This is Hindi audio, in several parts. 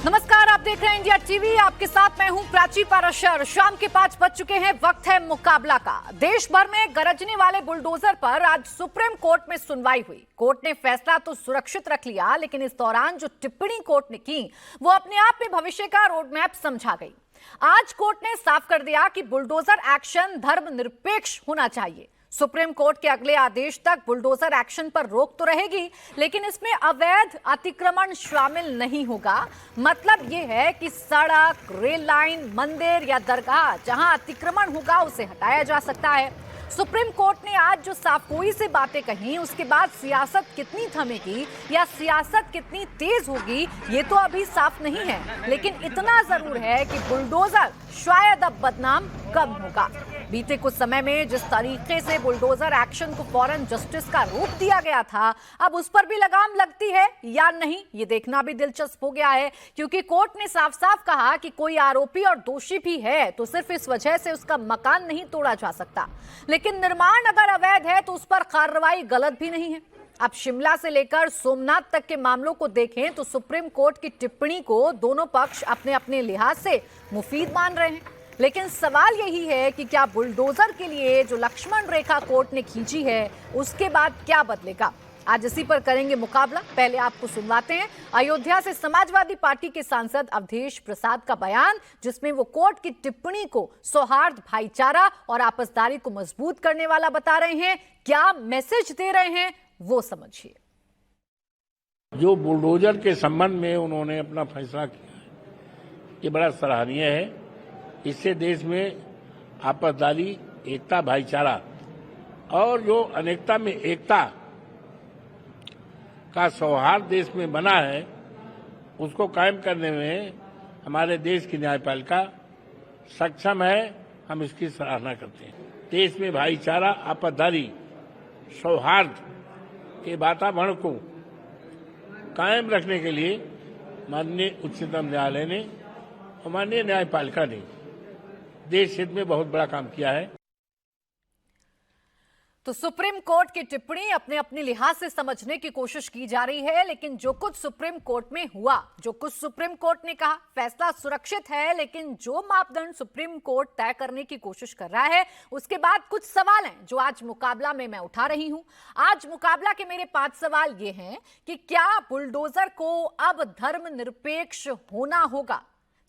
नमस्कार, आप देख रहे हैं इंडिया टीवी। आपके साथ मैं हूं प्राची पाराशर। शाम के 5 बज चुके हैं, वक्त है मुकाबला का। देश भर में गरजने वाले बुलडोजर पर आज सुप्रीम कोर्ट में सुनवाई हुई। कोर्ट ने फैसला तो सुरक्षित रख लिया, लेकिन इस दौरान जो टिप्पणी कोर्ट ने की वो अपने आप में भविष्य का रोडमैप समझा गई। आज कोर्ट ने साफ कर दिया कि बुलडोजर एक्शन धर्मनिरपेक्ष होना चाहिए। सुप्रीम कोर्ट के अगले आदेश तक बुलडोजर एक्शन पर रोक तो रहेगी, लेकिन इसमें अवैध अतिक्रमण शामिल नहीं होगा। मतलब यह है कि सड़क, रेल लाइन, मंदिर या दरगाह जहां अतिक्रमण होगा उसे हटाया जा सकता है। सुप्रीम कोर्ट ने आज जो साफगोई से बातें कही, उसके बाद सियासत कितनी थमेगी या सियासत कितनी तेज होगी ये तो अभी साफ नहीं है, लेकिन इतना जरूर है कि बुलडोजर शायद अब बदनाम कम होगा। बीते कुछ समय में जिस तरीके से बुलडोजर एक्शन को फौरन जस्टिस का रूप दिया गया था, अब उस पर भी लगाम लगती है या नहीं, ये देखना भी दिलचस्प हो गया है, क्योंकि कोर्ट ने साफ साफ कहा कि कोई आरोपी और दोषी भी है तो सिर्फ इस वजह से उसका मकान नहीं तोड़ा जा सकता, लेकिन निर्माण अगर अवैध है तो उस पर कार्रवाई गलत भी नहीं है। अब शिमला से लेकर सोमनाथ तक के मामलों को देखें तो सुप्रीम कोर्ट की टिप्पणी को दोनों पक्ष अपने अपने लिहाज से मुफीद मान रहे हैं, लेकिन सवाल यही है कि क्या बुलडोजर के लिए जो लक्ष्मण रेखा कोर्ट ने खींची है उसके बाद क्या बदलेगा। आज इसी पर करेंगे मुकाबला। पहले आपको सुनवाते हैं अयोध्या से समाजवादी पार्टी के सांसद अवधेश प्रसाद का बयान, जिसमें वो कोर्ट की टिप्पणी को सौहार्द, भाईचारा और आपसदारी को मजबूत करने वाला बता रहे हैं। क्या मैसेज दे रहे हैं वो समझिए। जो बुलडोजर के संबंध में उन्होंने अपना फैसला किया ये बड़ा सराहनीय है। इससे देश में आपसदारी, एकता, भाईचारा और जो अनेकता में एकता का सौहार्द देश में बना है उसको कायम करने में हमारे देश की न्यायपालिका सक्षम है। हम इसकी सराहना करते हैं। देश में भाईचारा, आपसदारी, सौहार्द के वातावरण को कायम रखने के लिए माननीय उच्चतम न्यायालय ने और माननीय न्यायपालिका ने देश हित में बहुत बड़ा काम किया है। तो सुप्रीम कोर्ट की टिप्पणी अपने अपने लिहाज से समझने की कोशिश की जा रही है, लेकिन जो कुछ सुप्रीम कोर्ट में हुआ, जो कुछ सुप्रीम कोर्ट ने कहा, फैसला सुरक्षित है, लेकिन जो मापदंड सुप्रीम कोर्ट तय करने की कोशिश कर रहा है उसके बाद कुछ सवाल हैं जो आज मुकाबला में मैं उठा रही हूं। आज मुकाबला के मेरे 5 सवाल ये हैं कि क्या बुलडोजर को अब धर्मनिरपेक्ष होना होगा।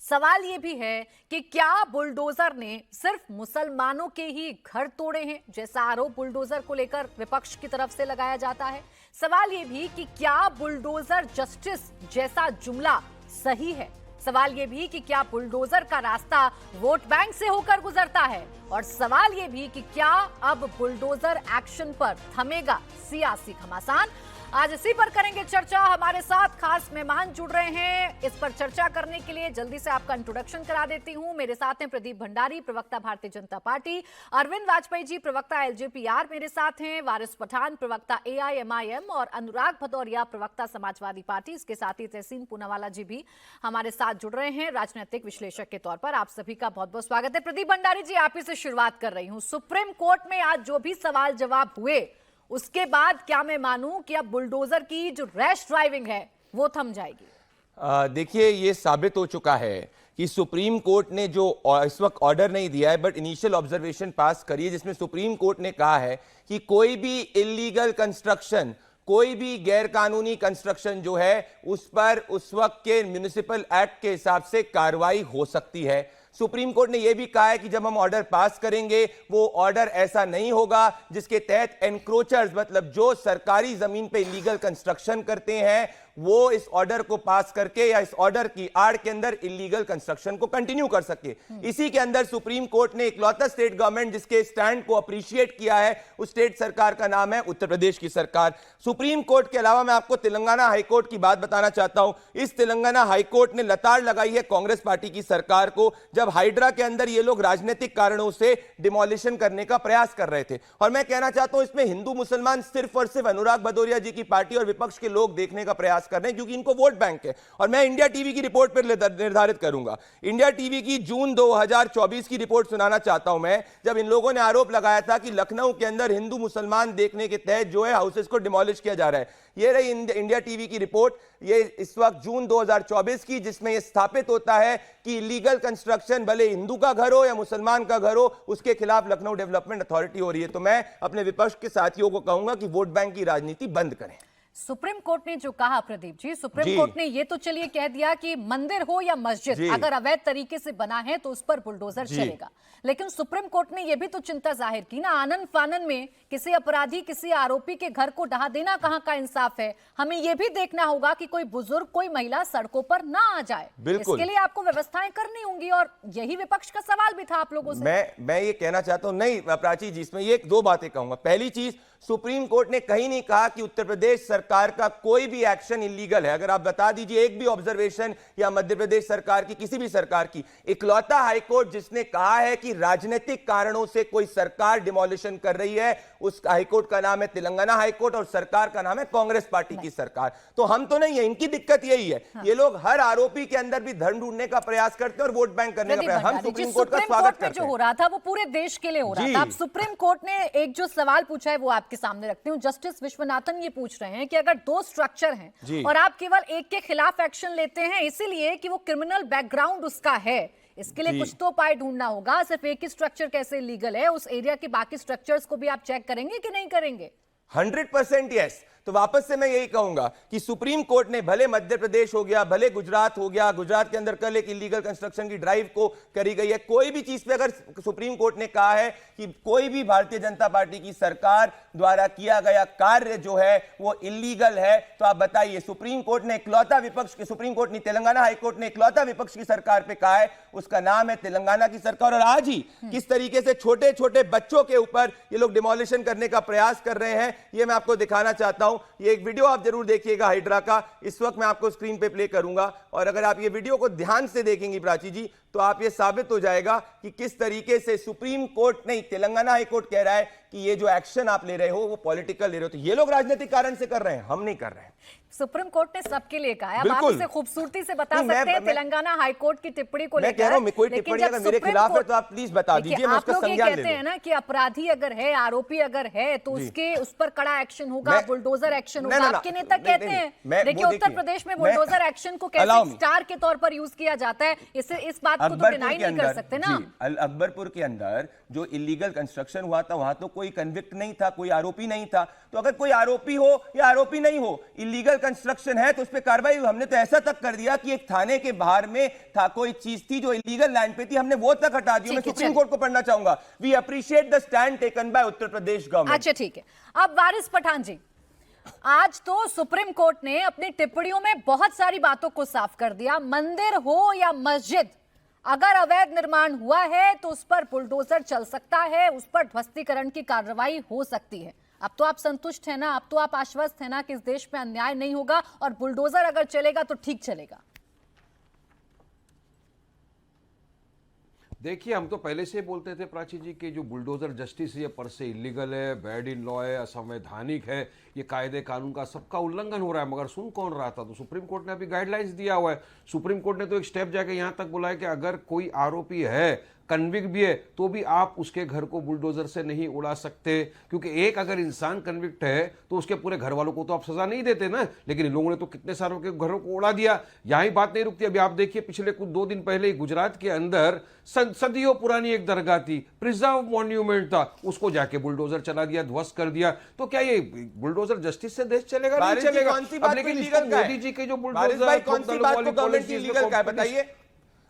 सवाल यह भी है कि क्या बुलडोजर ने सिर्फ मुसलमानों के ही घर तोड़े हैं, जैसा आरोप बुलडोजर को लेकर विपक्ष की तरफ से लगाया जाता है। सवाल यह भी कि क्या बुलडोजर जस्टिस जैसा जुमला सही है। सवाल यह भी कि क्या बुलडोजर का रास्ता वोट बैंक से होकर गुजरता है, और सवाल यह भी कि क्या अब बुलडोजर एक्शन पर थमेगा सियासी घमासान। आज इसी पर करेंगे चर्चा। हमारे साथ खास मेहमान जुड़ रहे हैं इस पर चर्चा करने के लिए। जल्दी से आपका इंट्रोडक्शन करा देती हूं। मेरे साथ हैं प्रदीप भंडारी, प्रवक्ता भारतीय जनता पार्टी, अरविंद वाजपेयी जी, प्रवक्ता एलजेपीआर मेरे साथ हैं, वारिस पठान, प्रवक्ता एआईएमआईएम, और अनुराग भदौरिया, प्रवक्ता समाजवादी पार्टी। इसके साथ ही तहसीन पूनावाला जी भी हमारे साथ जुड़ रहे हैं राजनीतिक विश्लेषक के तौर पर। आप सभी का बहुत बहुत स्वागत है। प्रदीप भंडारी जी, आप ही से शुरुआत कर रही हूँ। सुप्रीम कोर्ट में आज जो भी सवाल जवाब हुए उसके बाद क्या मैं मानूं कि अब बुलडोजर की जो रैश ड्राइविंग है वो थम जाएगी। देखिए, ये साबित हो चुका है कि सुप्रीम कोर्ट ने जो इस वक्त ऑर्डर नहीं दिया है बट इनिशियल ऑब्जर्वेशन पास करी है, जिसमें सुप्रीम कोर्ट ने कहा है कि कोई भी इलीगल कंस्ट्रक्शन, कोई भी गैर कानूनी कंस्ट्रक्शन जो है उस पर उस वक्त के म्युनिसिपल एक्ट के हिसाब से कार्रवाई हो सकती है। सुप्रीम कोर्ट ने यह भी कहा है कि जब हम ऑर्डर पास करेंगे वो ऑर्डर ऐसा नहीं होगा जिसके तहत एनक्रोचर्स, मतलब जो सरकारी जमीन पे इलीगल कंस्ट्रक्शन करते हैं, वो इस ऑर्डर को पास करके या इस ऑर्डर की आड़ के अंदर इलीगल कंस्ट्रक्शन को कंटिन्यू कर सके। इसी के अंदर सुप्रीम कोर्ट ने इकलौता स्टेट गवर्नमेंट जिसके स्टैंड को अप्रिशिएट किया है, उस स्टेट सरकार का नाम है उत्तर प्रदेश की सरकार। सुप्रीम कोर्ट के अलावा मैं आपको तेलंगाना हाईकोर्ट की बात बताना चाहता हूं। इस तेलंगाना हाईकोर्ट ने लताड़ लगाई है कांग्रेस पार्टी की सरकार को, जब हाइड्रा के अंदर ये लोग राजनीतिक कारणों से डिमोलिशन करने का प्रयास कर रहे थे। और मैं कहना चाहता हूं इसमें हिंदू मुसलमान सिर्फ और सिर्फ अनुराग भदौरिया जी की पार्टी और विपक्ष के लोग देखने का प्रयास प्रयास कर रहे हैं क्योंकि इनको वोट बैंक है। और मैं इंडिया टीवी की रिपोर्ट पर निर्धारित करूंगा, इंडिया टीवी की जून 2024 की रिपोर्ट सुनाना चाहता हूं मैं, जब इन लोगों ने आरोप लगाया था कि लखनऊ के अंदर हिंदू मुसलमान देखने के तहत जो है हाउसेस को डिमोलिश किया जा रहा है। ये रही इंडिया टीवी की रिपोर्ट, ये इस वक्त जून 2024 की, जिसमें यह स्थापित होता है कि इलीगल कंस्ट्रक्शन भले हिंदू का घर हो या मुसलमान का घर हो, उसके खिलाफ लखनऊ डेवलपमेंट अथॉरिटी हो रही है। तो मैं अपने विपक्ष के साथियों को कहूंगा कि वोट बैंक की राजनीति बंद करें। सुप्रीम कोर्ट ने जो कहा प्रदीप जी, सुप्रीम कोर्ट ने ये तो चलिए कह दिया कि मंदिर हो या मस्जिद अगर अवैध तरीके से बना है तो उस पर बुलडोजर चलेगा, लेकिन सुप्रीम कोर्ट ने ये भी तो चिंता जाहिर की ना, आनन फानन में किसी अपराधी किसी आरोपी के घर को ढहा देना कहां का इंसाफ है। हमें यह भी देखना होगा कि कोई बुजुर्ग कोई महिला सड़कों पर ना आ जाए, इसके लिए आपको व्यवस्थाएं करनी होंगी, और यही विपक्ष का सवाल भी था आप लोगों से। मैं ये कहना चाहता हूं, नहीं प्राची जी, इसमें ये दो बातें कहूंगा। पहली चीज, सुप्रीम कोर्ट ने कहीं नहीं कहा कि उत्तर प्रदेश सरकार का कोई भी एक्शन इलीगल है। अगर आप बता दीजिए एक भी ऑब्जर्वेशन या मध्य प्रदेश सरकार की, किसी भी सरकार की, इकलौता हाईकोर्ट जिसने कहा है कि राजनीतिक कारणों से कोई सरकार डिमोलिशन कर रही है, उस हाईकोर्ट का नाम है तेलंगाना हाईकोर्ट और सरकार का नाम है कांग्रेस पार्टी की सरकार। तो हम तो नहीं है, इनकी दिक्कत यही है। ये लोग हर आरोपी के अंदर भी धन ढूंढने का प्रयास करते हैं और वोट बैंक करने का प्रयास। हम सुप्रीम कोर्ट का स्वागत करते हैं। जो हो रहा था वो पूरे देश के लिए हो रहा था। अब सुप्रीम कोर्ट ने एक जो सवाल पूछा है वो आपके सामने रखती हूँ। जस्टिस विश्वनाथन ये पूछ रहे हैं कि अगर दो स्ट्रक्चर हैं और आप केवल एक के खिलाफ एक्शन लेते हैं इसीलिए कि वो क्रिमिनल बैकग्राउंड उसका है, इसके लिए कुछ तो उपाय ढूंढना होगा। सिर्फ एक ही स्ट्रक्चर कैसे लीगल है, उस एरिया के बाकी स्ट्रक्चर्स को भी आप चेक करेंगे कि नहीं करेंगे? 100% यस। तो वापस से मैं यही कहूंगा कि सुप्रीम कोर्ट ने, भले मध्य प्रदेश हो गया, भले गुजरात हो गया, गुजरात के अंदर कल एक इलीगल कंस्ट्रक्शन की ड्राइव को करी गई है, कोई भी चीज पे अगर सुप्रीम कोर्ट ने कहा है कि कोई भी भारतीय जनता पार्टी की सरकार द्वारा किया गया कार्य जो है वो इलीगल है, तो आप बताइए। सुप्रीम कोर्ट ने इकलौता विपक्ष के, सुप्रीम कोर्ट ने, तेलंगाना हाईकोर्ट ने इकलौता विपक्ष की सरकार पे कहा है, उसका नाम है तेलंगाना की सरकार। और आज ही किस तरीके से छोटे छोटे बच्चों के ऊपर ये लोग डिमोलिशन करने का प्रयास कर रहे हैं, ये मैं आपको दिखाना चाहता हूं। ये एक वीडियो आप जरूर देखिएगा हाइड्रा का, इस वक्त मैं आपको स्क्रीन पे प्ले करूंगा, और अगर आप ये वीडियो को ध्यान से देखेंगी प्राची जी, तो आप ये साबित हो जाएगा कि किस तरीके से सुप्रीम कोर्ट नहीं, तेलंगाना हाई कोर्ट कह रहा है कि ये जो एक्शन आप ले रहे हो वो पॉलिटिकल ले रहे हो। तो ये लोग राजनीतिक कारण से कर रहे हैं, हम नहीं कर रहे हैं। सुप्रीम कोर्ट ने सबके लिए कहा है। अब आप इसे खूबसूरती से बता सकते हैं तेलंगाना हाईकोर्ट की टिप्पणी को लेकर। मैं कह रहा हूं कोई टिप्पणी अगर मेरे खिलाफ है तो आप प्लीज बता दीजिए, मैं उसका संज्ञान ले लूं। कहते हैं ना कि अपराधी अगर है, आरोपी अगर है तो उसके उस पर कड़ा एक्शन होगा, बुलडोजर एक्शन होगा। आपके नेता कहते हैं, देखिए उत्तर प्रदेश में बुलडोजर एक्शन को कैसे स्टार के तौर पर यूज किया जाता है, इस बात को तो डिनाई नहीं कर सकते ना। अकबरपुर के अंदर जो इलीगल कंस्ट्रक्शन हुआ था वहां तो कोई कन्विक्ट नहीं था, कोई आरोपी नहीं था। तो अगर कोई आरोपी हो या आरोपी नहीं हो, इलीगल कंस्ट्रक्शन है तो उस पर कार्रवाई। हमने तो ऐसा तक कर दिया कि एक थाने के बाहर में था कोई चीज थी जो इलीगल लैंड पे थी, हमने वो तक हटा दी। मैं सुप्रीम कोर्ट को पढ़ना चाहूंगा, we appreciate the stand taken by Uttar Pradesh government. अच्छा ठीक है। अब वारिस पठान जी, आज तो सुप्रीम कोर्ट ने अपनी टिप्पणियों में बहुत सारी बातों को साफ कर दिया। मंदिर हो या मस्जिद, अगर अवैध निर्माण हुआ है तो उस पर बुलडोजर चल सकता है, उस पर ध्वस्तीकरण की कार्रवाई हो सकती है। अब तो आप संतुष्ट हैं ना, अब तो आप आश्वस्त हैं ना कि इस देश में अन्याय नहीं होगा और बुलडोजर अगर चलेगा तो ठीक चलेगा? देखिए, हम तो पहले से बोलते थे प्राची जी कि जो बुलडोजर जस्टिस ये पर से इलीगल है, बैड इन लॉ है, असंवैधानिक है, ये कायदे कानून का सबका उल्लंघन हो रहा है, मगर सुन कौन रहा था? तो सुप्रीम कोर्ट ने अभी गाइडलाइंस दिया हुआ है। सुप्रीम कोर्ट ने तो एक स्टेप जाके यहां तक बोला है कि अगर कोई आरोपी है, कन्विक्ट भी है, तो भी आप उसके घर को बुलडोजर से नहीं उड़ा सकते, क्योंकि एक अगर इंसान कन्विक्ट है तो उसके पूरे घर वालों को तो आप सजा नहीं देते ना। लेकिन इन लोगों ने तो कितने सारों के घरों को उड़ा दिया। यहीं बात नहीं रुकती। अभी आप देखिए, पिछले कुछ 2 दिन पहले ही गुजरात के अंदर सदियों पुरानी एक दरगाह थी, प्रिजर्व मॉन्यूमेंट था, उसको जाके बुलडोजर चला दिया, ध्वस्त कर दिया। तो क्या ये बुलडोजर जस्टिस से देश चलेगा? नहीं चलेगा। लेकिन मोदी जी के जो बुलडोजर, कौन सी बात को गवर्नमेंट इलीगल का है बताइए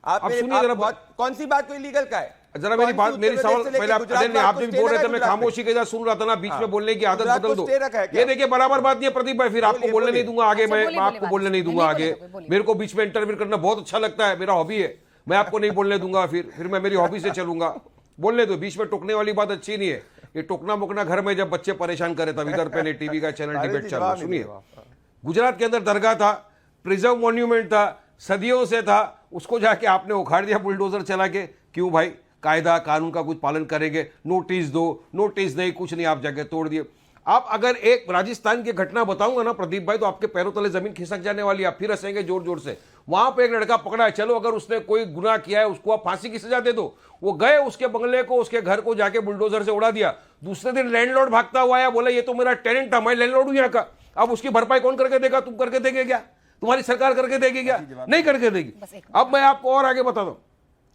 आप सुनिए जरा, कौन सी बात को इलीगल का है? जरा मेरी बात, मेरी सवाल पहले आप भी बोल रहे थे, मैं खामोशी के साथ सुन रहा था ना, बीच में बोलने की आदत बदल दो। ये देखिए बराबर बात नहीं है प्रदीप भाई, फिर आपको बोलने नहीं दूंगा आगे, मैं आपको बोलने नहीं दूंगा आगे। मेरे को बीच में इंटरव्यू करना बहुत अच्छा लगता है, मेरा हॉबी है, मैं आपको नहीं बोलने दूंगा, फिर मैं मेरी हॉबी से चलूंगा। बोलने दो, बीच में टोकने वाली बात अच्छी नहीं है। ये टोकना मोकना घर में जब बच्चे परेशान करे तब इधर पहले टीवी का चैनल डिबेट चल रहा। सुनिए, गुजरात के अंदर दरगाह था, प्रिजर्व मॉन्यूमेंट था, सदियों से था, उसको जाके आपने उखाड़ दिया बुलडोजर चला के। क्यों भाई? कायदा कानून का कुछ पालन करेंगे, नोटिस दो, नोटिस नहीं, कुछ नहीं, आप जाके तोड़ दिए। आप अगर एक राजस्थान की घटना बताऊंगा ना प्रदीप भाई, तो आपके पैरों तले जमीन खिसक जाने वाली है, आप फिर हंसेंगे जोर जोर से। वहां पे एक लड़का पकड़ा है, चलो अगर उसने कोई गुनाह किया है उसको आप फांसी की सजा दे दो। वो गए, उसके बंगले को, उसके घर को जाके बुलडोजर से उड़ा दिया। दूसरे दिन लैंडलॉर्ड भागता हुआ आया, बोला ये तो मेरा टेनेंट था, मैं लैंडलॉर्ड हूं यहाँ का। अब उसकी भरपाई कौन करके देगा? तुम करके देंगे क्या? तुम्हारी सरकार करके देगी क्या? नहीं करके देगी। अब मैं आपको और आगे बता दूं,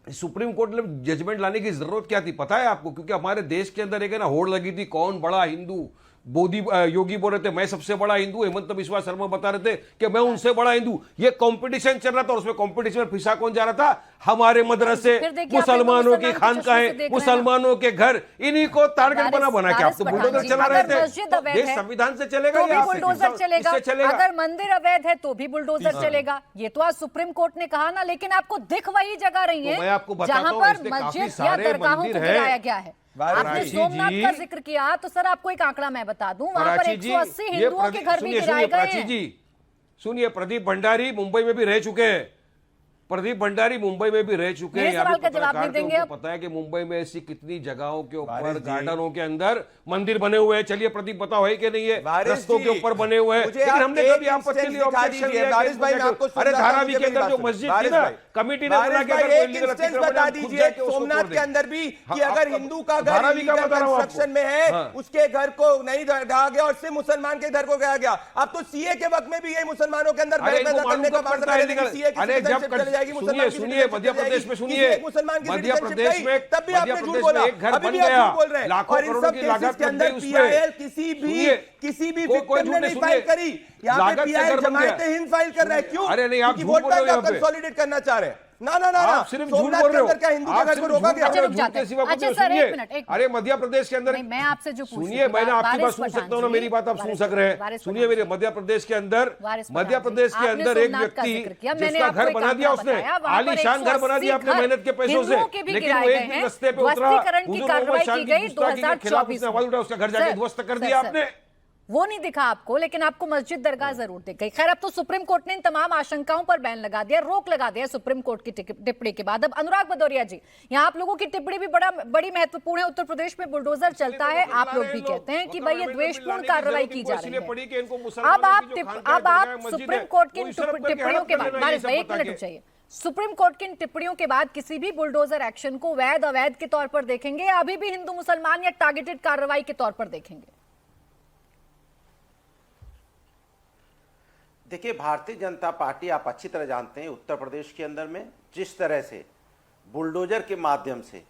सुप्रीम कोर्ट ने जजमेंट लाने की जरूरत क्या थी पता है आपको? क्योंकि हमारे देश के अंदर एक है ना होड़ लगी थी, कौन बड़ा हिंदू। योगी बोल रहे थे मैं सबसे बड़ा हिंदू, हेमंत बिस्वा शर्मा बता रहे थे कि मैं उनसे बड़ा हिंदू। ये कंपटीशन चल रहा था और उसमें कंपटीशन में फिसा कौन जा रहा था? हमारे मदरसे, मुसलमानों की खानकाहें, मुसलमानों के घर, इन्हीं को टारगेट बना के आप तो बुलडोजर चला रहे थे। देश संविधान से चलेगा या बुलडोजर चलेगा? अगर मंदिर अवैध है तो भी बुलडोजर चलेगा। ये तो आज सुप्रीम कोर्ट ने कहा ना, लेकिन आपको दिख वही जगह रही है जहां पर मस्जिद या दरगाहों को गिराया गया है। आपने सोमनाथ का जिक्र किया, तो सर आपको एक आंकड़ा मैं बता दूं, वहां पर 180 हिंदुओं के घर भी गिराए गए हैं। सुनिए, प्रदीप भंडारी मुंबई में भी रह चुके हैं, प्रदीप भंडारी मुंबई में भी रह चुके हैं। सवाल का जवाब नहीं देंगे। आपको पता है कि मुंबई में ऐसी कितनी जगहों के ऊपर, गार्डनों के अंदर मंदिर बने हुए हैं। चलिए प्रदीप बताओ है कि नहीं है? रस्तों के ऊपर बने हुए हैं, लेकिन हमने कभी आपत्ति नहीं, ऑब्जेक्शन दिया। अरे धारावी के अंदर जो मस्जिद थी ना, कमिटी ने बोला कि अगर कोई बता दीजिए सोमनाथ के अंदर भी कि अगर हिंदू का घर इलीगल कंस्ट्रक्शन में है, उसके घर को नहीं ढहा गया और सिर्फ मुसलमान के घर को ढाया गया। अब तो सीए के वक्त में भी ये मुसलमानों के अंदर करने का सुनिए मध्य प्रदेश में, सुनिए मध्य प्रदेश में, तब भी आपने झूठ बोला, एक घर बन गया, लाखों करोड़ों की लागत लग गई उसमें। किसी भी विक्टिम ने नहीं फाइल करी। यहाँ पे पीआईएल जमायते हिंद फाइल कर रहा है। क्यों? अरे नहीं, आप झूठ बोल रहे हो, कंसोलिडेट करना चाह रहे हैं। ना ना ना, आप सिर्फ झूठ बोल रहे हो। क्या हिंदू के घर को रोका गया? अच्छा सर, एक मिनट। अरे मध्य प्रदेश के अंदर, मैं आपसे जो सुनिए, मैंने आपकी बात सुन सकता हूँ ना, मेरी बात आप सुन सक रहे हैं। सुनिए मेरे, मध्य प्रदेश के अंदर एक व्यक्ति जिसका घर बना दिया, उसने आलीशान घर बना दिया अपने मेहनत के पैसों से, लेकिन वो एक दिन रस्ते पे उतरा, उसका घर जाके ध्वस्त कर दिया आपने। वो नहीं दिखा आपको, लेकिन आपको मस्जिद दरगाह जरूर दिख गई। खैर, अब तो सुप्रीम कोर्ट ने इन तमाम आशंकाओं पर बैन लगा दिया, रोक लगा दिया सुप्रीम कोर्ट की टिप्पणी के बाद। अब अनुराग भदौरिया जी, यहाँ आप लोगों की टिप्पणी भी बड़ी महत्वपूर्ण है। उत्तर प्रदेश में बुलडोजर चलता है, आप लोग भी कहते हैं कि भाई ये द्वेषपूर्ण कार्रवाई की जा रही है। अब आप सुप्रीम कोर्ट की टिप्पणियों के बाद, एक मिनट चाहिए, सुप्रीम कोर्ट की इन टिप्पणियों के बाद किसी भी बुलडोजर एक्शन को वैध अवैध के तौर पर देखेंगे या अभी भी हिंदू मुसलमान या टारगेटेड कार्रवाई के तौर पर देखेंगे? देखिए, भारतीय जनता पार्टी, आप अच्छी तरह जानते हैं, उत्तर प्रदेश के अंदर में जिस तरह से बुलडोजर के माध्यम से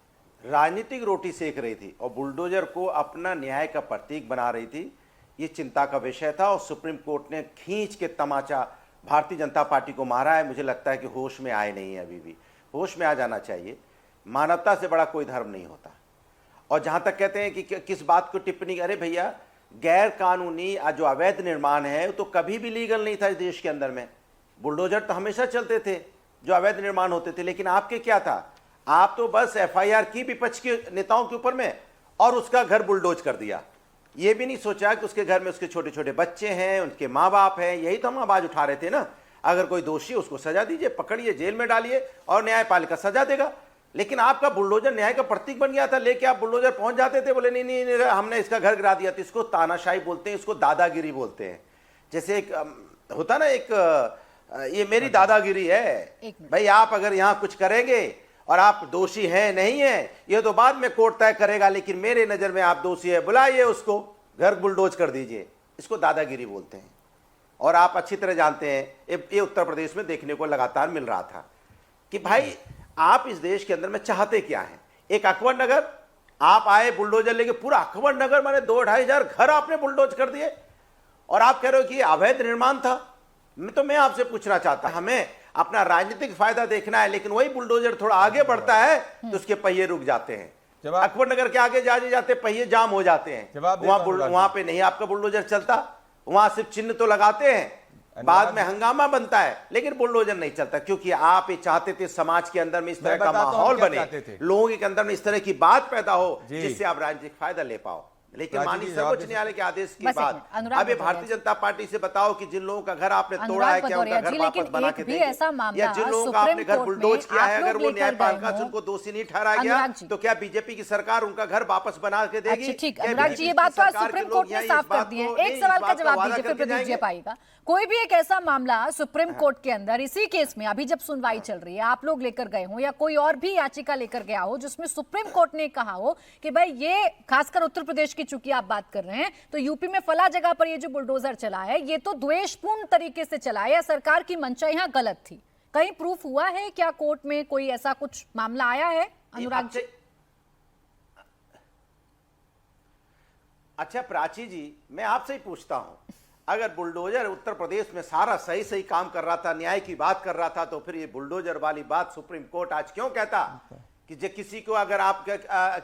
राजनीतिक रोटी सेक रही थी और बुलडोजर को अपना न्याय का प्रतीक बना रही थी, ये चिंता का विषय था। और सुप्रीम कोर्ट ने खींच के तमाचा भारतीय जनता पार्टी को मारा है। मुझे लगता है कि होश में आए नहीं है, अभी भी होश में आ जाना चाहिए। मानवता से बड़ा कोई धर्म नहीं होता। और जहाँ तक कहते हैं कि किस बात को टिप्पणी, अरे भैया, गैर कानूनी जो अवैध निर्माण है तो कभी भी लीगल नहीं था इस देश के अंदर में। बुलडोजर तो हमेशा चलते थे जो अवैध निर्माण होते थे, लेकिन आपके क्या था? आप तो बस एफआईआर की विपक्ष के नेताओं के ऊपर में और उसका घर बुलडोज कर दिया। ये भी नहीं सोचा कि उसके घर में उसके छोटे छोटे बच्चे हैं, उनके माँ बाप हैं। यही तो हम आवाज उठा रहे थे ना, अगर कोई दोषी उसको सजा दीजिए, पकड़िए, जेल में डालिए और न्यायपालिका सजा देगा। लेकिन आपका बुलडोजर न्याय का प्रतीक बन गया था। लेके आप बुलडोजर पहुंच जाते थे, बोले नहीं नहीं, नहीं हमने इसका घर गिरा दिया। तो इसको तानाशाही बोलते हैं, इसको दादागिरी बोलते हैं। जैसे एक होता ना, एक ये मेरी दादागिरी है भाई। आप अगर यहाँ कुछ करेंगे और आप दोषी हैं नहीं है, ये तो बाद में कोर्ट तय करेगा, लेकिन मेरे नजर में आप दोषी है, बुलाइए उसको, घर बुलडोज कर दीजिए। इसको दादागिरी बोलते हैं। और आप अच्छी तरह जानते हैं, ये उत्तर प्रदेश में देखने को लगातार मिल रहा था कि भाई आप इस देश के अंदर में चाहते क्या हैं। एक अकबर नगर आप आए बुलडोजर लेके, पूरा अकबर नगर माने 2-2.5 हजार घर आपने बुलडोज कर दिए और आप कह रहे हो कि अवैध निर्माण था। मैं आपसे पूछना चाहता, हमें अपना राजनीतिक फायदा देखना है, लेकिन वही बुलडोजर थोड़ा आगे बढ़ता है तो उसके पहिए रुक जाते हैं। अकबर नगर के आगे जाते पहिए जाम हो जाते हैं। वहां पे नहीं आपका बुलडोजर चलता, वहां सिर्फ चिन्ह तो लगाते हैं, बाद में हंगामा बनता है, लेकिन बुलडोजर नहीं चलता। क्योंकि आप ये चाहते थे समाज के अंदर में इस तरह का माहौल बने, लोगों के अंदर में इस तरह की बात पैदा हो जिससे आप राजनीतिक फायदा ले पाओ। लेकिन प्राची माननीय जी, जवाब सर्वोच्च दीजिए। न्यायालय के आदेश के बस एक बाद मिनट, अनुराग अब ये भदौरिया भारतीय जनता पार्टी से बताओ कि जिन लोगों का घर आपने तोड़ा अनुराग है क्या उनका भदौरिया घर जी, वापस लेकिन बना एक के भी देंगे? ऐसा मामला या जिन लोगों का सुप्रीम आपने घर कोर्ट बुलडोज में किया है आप अगर लोग वो लेकर न्यायपालिका गए से हों। उनको दोषी नहीं ठहराया गया अनुराग जी। तो क्या बीजेपी की सरकार उनका घर वापस बना के देगी? अच्छा ठीक, क्या अनुराग जी, ये बीजेपी बात की तो आज सरकार के सुप्रीम लोग कोर्ट ने यहाँ इस साफ कर बात दी है। को- एक नहीं, इस सवाल का बात जवाब वादा दीजिए, फिर करके प्रदीप जी जाएंगे? पाएगा। कोई भी एक ऐसा मामला सुप्रीम कोर्ट के अंदर इसी केस में अभी जब सुनवाई चल रही है, आप लोग लेकर गए हो या कोई और भी याचिका लेकर गया हो जिसमें सुप्रीम कोर्ट ने कहा हो कि भाई ये, खासकर उत्तर प्रदेश की चूंकि आप बात कर रहे हैं, तो यूपी में फला जगह पर ये जो बुलडोजर चला है ये तो द्वेषपूर्ण तरीके से चला है या सरकार की मंशा यहाँ गलत थी, कहीं प्रूफ हुआ है क्या कोर्ट में? कोई ऐसा कुछ मामला आया है अनुराग जी? अच्छा प्राची जी, मैं आपसे ही पूछता हूं, अगर बुलडोजर उत्तर प्रदेश में सारा सही सही काम कर रहा था, न्याय की बात कर रहा था, तो फिर ये बुलडोजर वाली बात सुप्रीम कोर्ट आज क्यों कहता कि जो किसी को अगर आप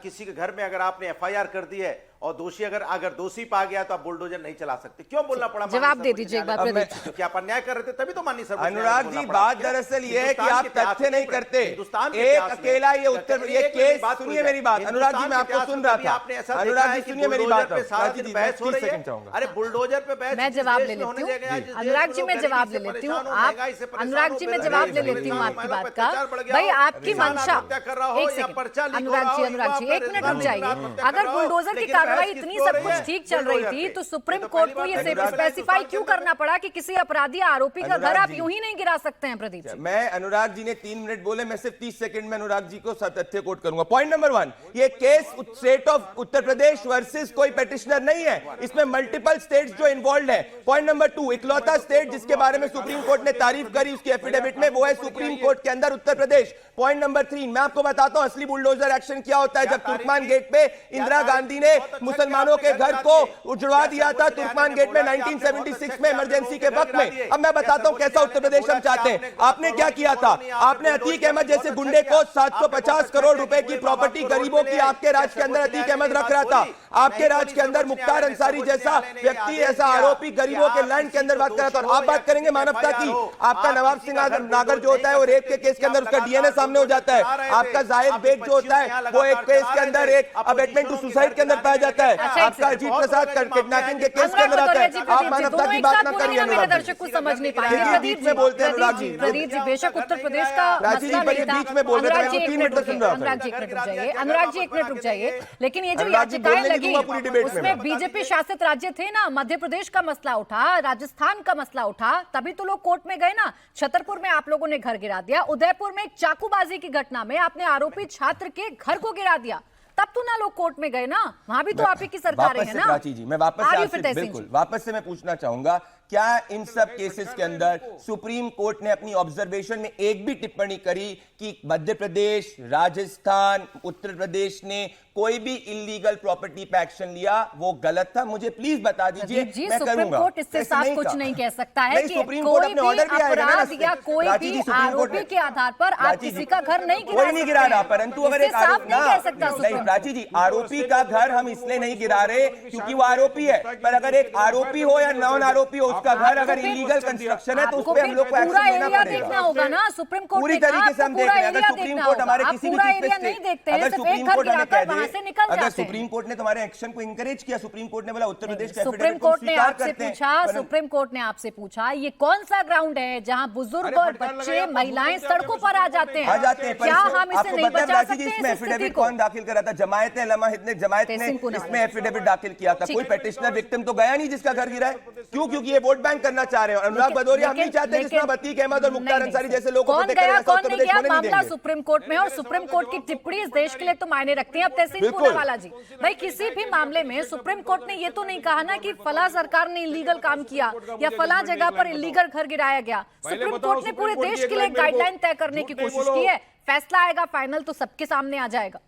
किसी के घर में अगर आपने एफआईआर कर दी है और दोषी अगर दोषी पा गया तो आप बुलडोजर नहीं चला सकते? क्यों बोलना पड़ा? जवाब दे दीजिए एक बार प्रदीप जी। तो क्या आप अन्याय कर रहे थे तभी तो माननीय सर्वोच्च न्यायालय अनुराग को जी, बोलना पड़ा। बात क्या? दरअसल ये है कि हिंदुस्तान आप के इतिहास तथ्य नहीं में- करते। हिंदुस्तान के एक इतिहास में- अकेला ये उत्तर, ये एक केस, बात सुनिए मेरी बात, अनुराग जी, मैं आपको सुन रहा था। अनुराग जी, सुनिए मेरी बात। सारा दिन बहस हो रही है। चाहूंगा। अरे बुलडोजर पे बहस मैं जिस जवाब देश ले में होने लेती हूँ। जगह है, जिस देश अनुराग में जी, लोग मैं गरीबी जवाब से ले लेती परेशान हूँ। हो, आप महंगाई से परेशान अनुराग हो, जी, मैं बेरोजगारी जवाब ले से लेती हूँ परेशान हो, आपकी महिलाओं बात पे का। अत्याचार बढ़ गया भाई हो, आपकी किसान मंशा, आत्महत्या कर रहा हो एक या सेकंड, पर्चा लीक हो अनुराग रहा जी, हो, अनुराग युवा जी, पे एक मिनट रुक रोजगार जाइए। आत्महत्या अगर कर रहा हो, बुलडोजर की लेकिन कार्रवाई बहस इतनी किसको हो सब रही कुछ है? ठीक चल रही बुलडोजर थी पे। तो सुप्रीम तो कोर्ट पहली को बात ये है, स्पेसिफाई क्यों करना पड़ा कि किसी अपराधी आरोपी का घर अनुराग आप जी। यूं ही नहीं गिरा सकते हैं? प्रदीप जी, मैं, अनुराग जी ने 3 मिनट बोले, मैं सिर्फ 30 सेकंड में अनुराग जी को सब तथ्य कोट करूंगा। पॉइंट नंबर 1, ये case state of Uttar Pradesh versus कोई पेटिशनर नहीं है, इसमें मल्टीपल स्टेट्स जो इन्वॉल्व है। पॉइंट नंबर 2, इकलौता स्टेट जिसके बारे में सुप्रीम कोर्ट ने तारीफ करी उसकी एफिडेविट में, वो है सुप्रीम कोर्ट के अंदर उत्तर प्रदेश। पॉइंट नंबर 3, मैं आपको बताता हूं असली बुलडोजर एक्शन क्या होता है। जब तुर्कमान गेट पे इंदिरा गांधी ने मुसलमानों के घर को उजड़वा दिया था, तुर्कमान गेट में 1976 में इमरजेंसी के वक्त में। अब मैं बताता हूं कैसा उत्तर प्रदेश हम चाहते हैं। आपने क्या किया था? आपने अतीक अहमद जैसे गुंडे को 750 करोड़ रुपए की प्रॉपर्टी गरीबों की आपके राज के अंदर अतीक अहमद रख रहा था। आपके राज के अंदर मुख्तार अंसारी जैसा व्यक्ति, ऐसा आरोपी गरीबों के लैंड के अंदर बात कर रहा था। और आप बात करेंगे मानवता की, आपका नवाब सिंह नागर जो होता है वो रेप के केस के अंदर उसका डीएनए सामने हो जाता है। आपका जाहिद बेग जो होता है वो एक केस के अंदर एक अबेटमेंट टू सुसाइड के अंदर पाया जाता है। आपका अजीत प्रसाद किडनैपिंग के केस के अंदर आता है। आप मानवता की बात ना करिए मेरे अनुराग जी। दर्शक को समझ नहीं पाएंगे। देखिए, प्रदीप बीच में बोलते हैं अनुराग जी। प्रदीप जी, बेशक उत्तर प्रदेश का प्राची जी, मसला पर ये नहीं था। बीच में बोल रहे थे, अनुराग मैं जी, तो एक 3 मिनट मिनट तक सुन रहा था। अनुराग जी, एक मिनट रुक जाइए। अनुराग जी, एक मिनट रुक जाइए। लेकिन ये जो अनुराग जी, याचिकाएं बोलने नहीं लगी दूंगा पूरी डिबेट में उसमें मैं। बीजेपी शासित राज्य थे ना, मध्य प्रदेश का मसला उठा, राजस्थान का मसला उठा, तभी तो लोग कोर्ट में गए ना। छतरपुर में आप लोगों ने घर गिरा दिया, उदयपुर में एक चाकूबाजी की घटना में आपने आरोपी छात्र के घर को गिरा दिया, तब तो ना लोग कोर्ट में गए ना। वहां भी तो आप ही की सरकारें वापस हैं से ना। प्राची जी, मैं वापस से आपसे बिल्कुल वापस से मैं पूछना चाहूंगा, क्या इन सब केसेस के अंदर सुप्रीम कोर्ट ने अपनी ऑब्जर्वेशन में एक भी टिप्पणी करी कि मध्य प्रदेश, राजस्थान, उत्तर प्रदेश ने कोई भी इलीगल प्रॉपर्टी पे एक्शन लिया, वो गलत था? मुझे प्लीज बता दीजिए, जी, मैं सुप्रीम करूंगा। कोर्ट इससे ऐसे साफ नहीं कुछ कहा। नहीं कह सकता है नहीं, कि सुप्रीम कोर्ट कोई अपने भी ऑर्डर भी आएगा ना अपराध या कोई प्राची भी जी, सुप्रीम कोर्ट आरोपी ने- के आधार पर आप प्राची किसी जी, का घर नहीं गिरा कोई नहीं गिरा रहा, परंतु अगर एक साफ आरोप नहीं कह सकता नहीं, सुप्रीम प्राची जी, आरोपी का घर हम इसलिए नहीं गिरा रहे क्योंकि वो आरोपी है, पर अगर एक आरोपी हो या नॉन आरोपी हो, उसका घर अगर इलीगल कंस्ट्रक्शन है तो उस आपको पर हम फिर लोग को पूरा एक्शन लेना एरिया पड़ेगा। देखना होगा ना। सुप्रीम कोर्ट पूरी ने कहा तरीके से हम आपको देख पूरा रहे हैं। अगर एरिया सुप्रीम देखना कोर्ट होगा। हमारे आप किसी भी पूरा चीज पे एरिया नहीं देखते हैं, अगर सिर्फ सुप्रीम एक घर कोर्ट हमें गिराकर कह वहां दे, से निकल अगर जाते हैं। सुप्रीम कोर्ट ने तुम्हारे एक्शन को इंकरेज किया, सुप्रीम कोर्ट ने बोला उत्तर प्रदेश का सुप्रीम एफिडेविट को कोर्ट ने स्वीकार आपसे करते हैं, पूछा, पर- सुप्रीम कोर्ट ने आपसे पूछा ये कौन सा ग्राउंड है जहां बुजुर्ग और बच्चे, महिलाएं सड़कों पर आ जाते हैं? आ जाते हैं, पर क्या इसमें हम इसे आपको नहीं पता है बचा प्राची सकते जी, हैं इसमें इस स्थिति एफिडेविट को? कौन दाखिल करा था? जमायत उलमा हिंद ने जमायत ने तहसीन पुनावाला। इसमें एफिडेविट दाखिल किया था। ठीक कोई है। पेटिशनर विक्टिम तो गया नहीं जिसका घर गिरा है। क्यों? क्योंकि ये वोट बैंक करना चाह रहे हैं। और अनुराग भदौरिया हम नहीं चाहते जिसमें अतीक अहमद और मुख्तार अंसारी जैसे लोगों को कौन प्रोटेक्ट गया करें, ऐसा कौन उत्तर नहीं प्रदेश गया, होने नहीं मामला देंगे। सुप्रीम कोर्ट में, और सुप्रीम कोर्ट की टिप्पणी इस देश के लिए तो मायने रखती है। अब तहसीन बिल्कुल। पूनावाला जी, भाई किसी भी मामले में सुप्रीम कोर्ट ने ये तो नहीं कहा ना कि फला सरकार ने इलीगल काम किया या फला जगह पर इलीगल घर गिराया गया। सुप्रीम कोर्ट ने पूरे देश के लिए गाइडलाइन तय करने की कोशिश की है। फैसला आएगा फाइनल तो सबके सामने आ जाएगा।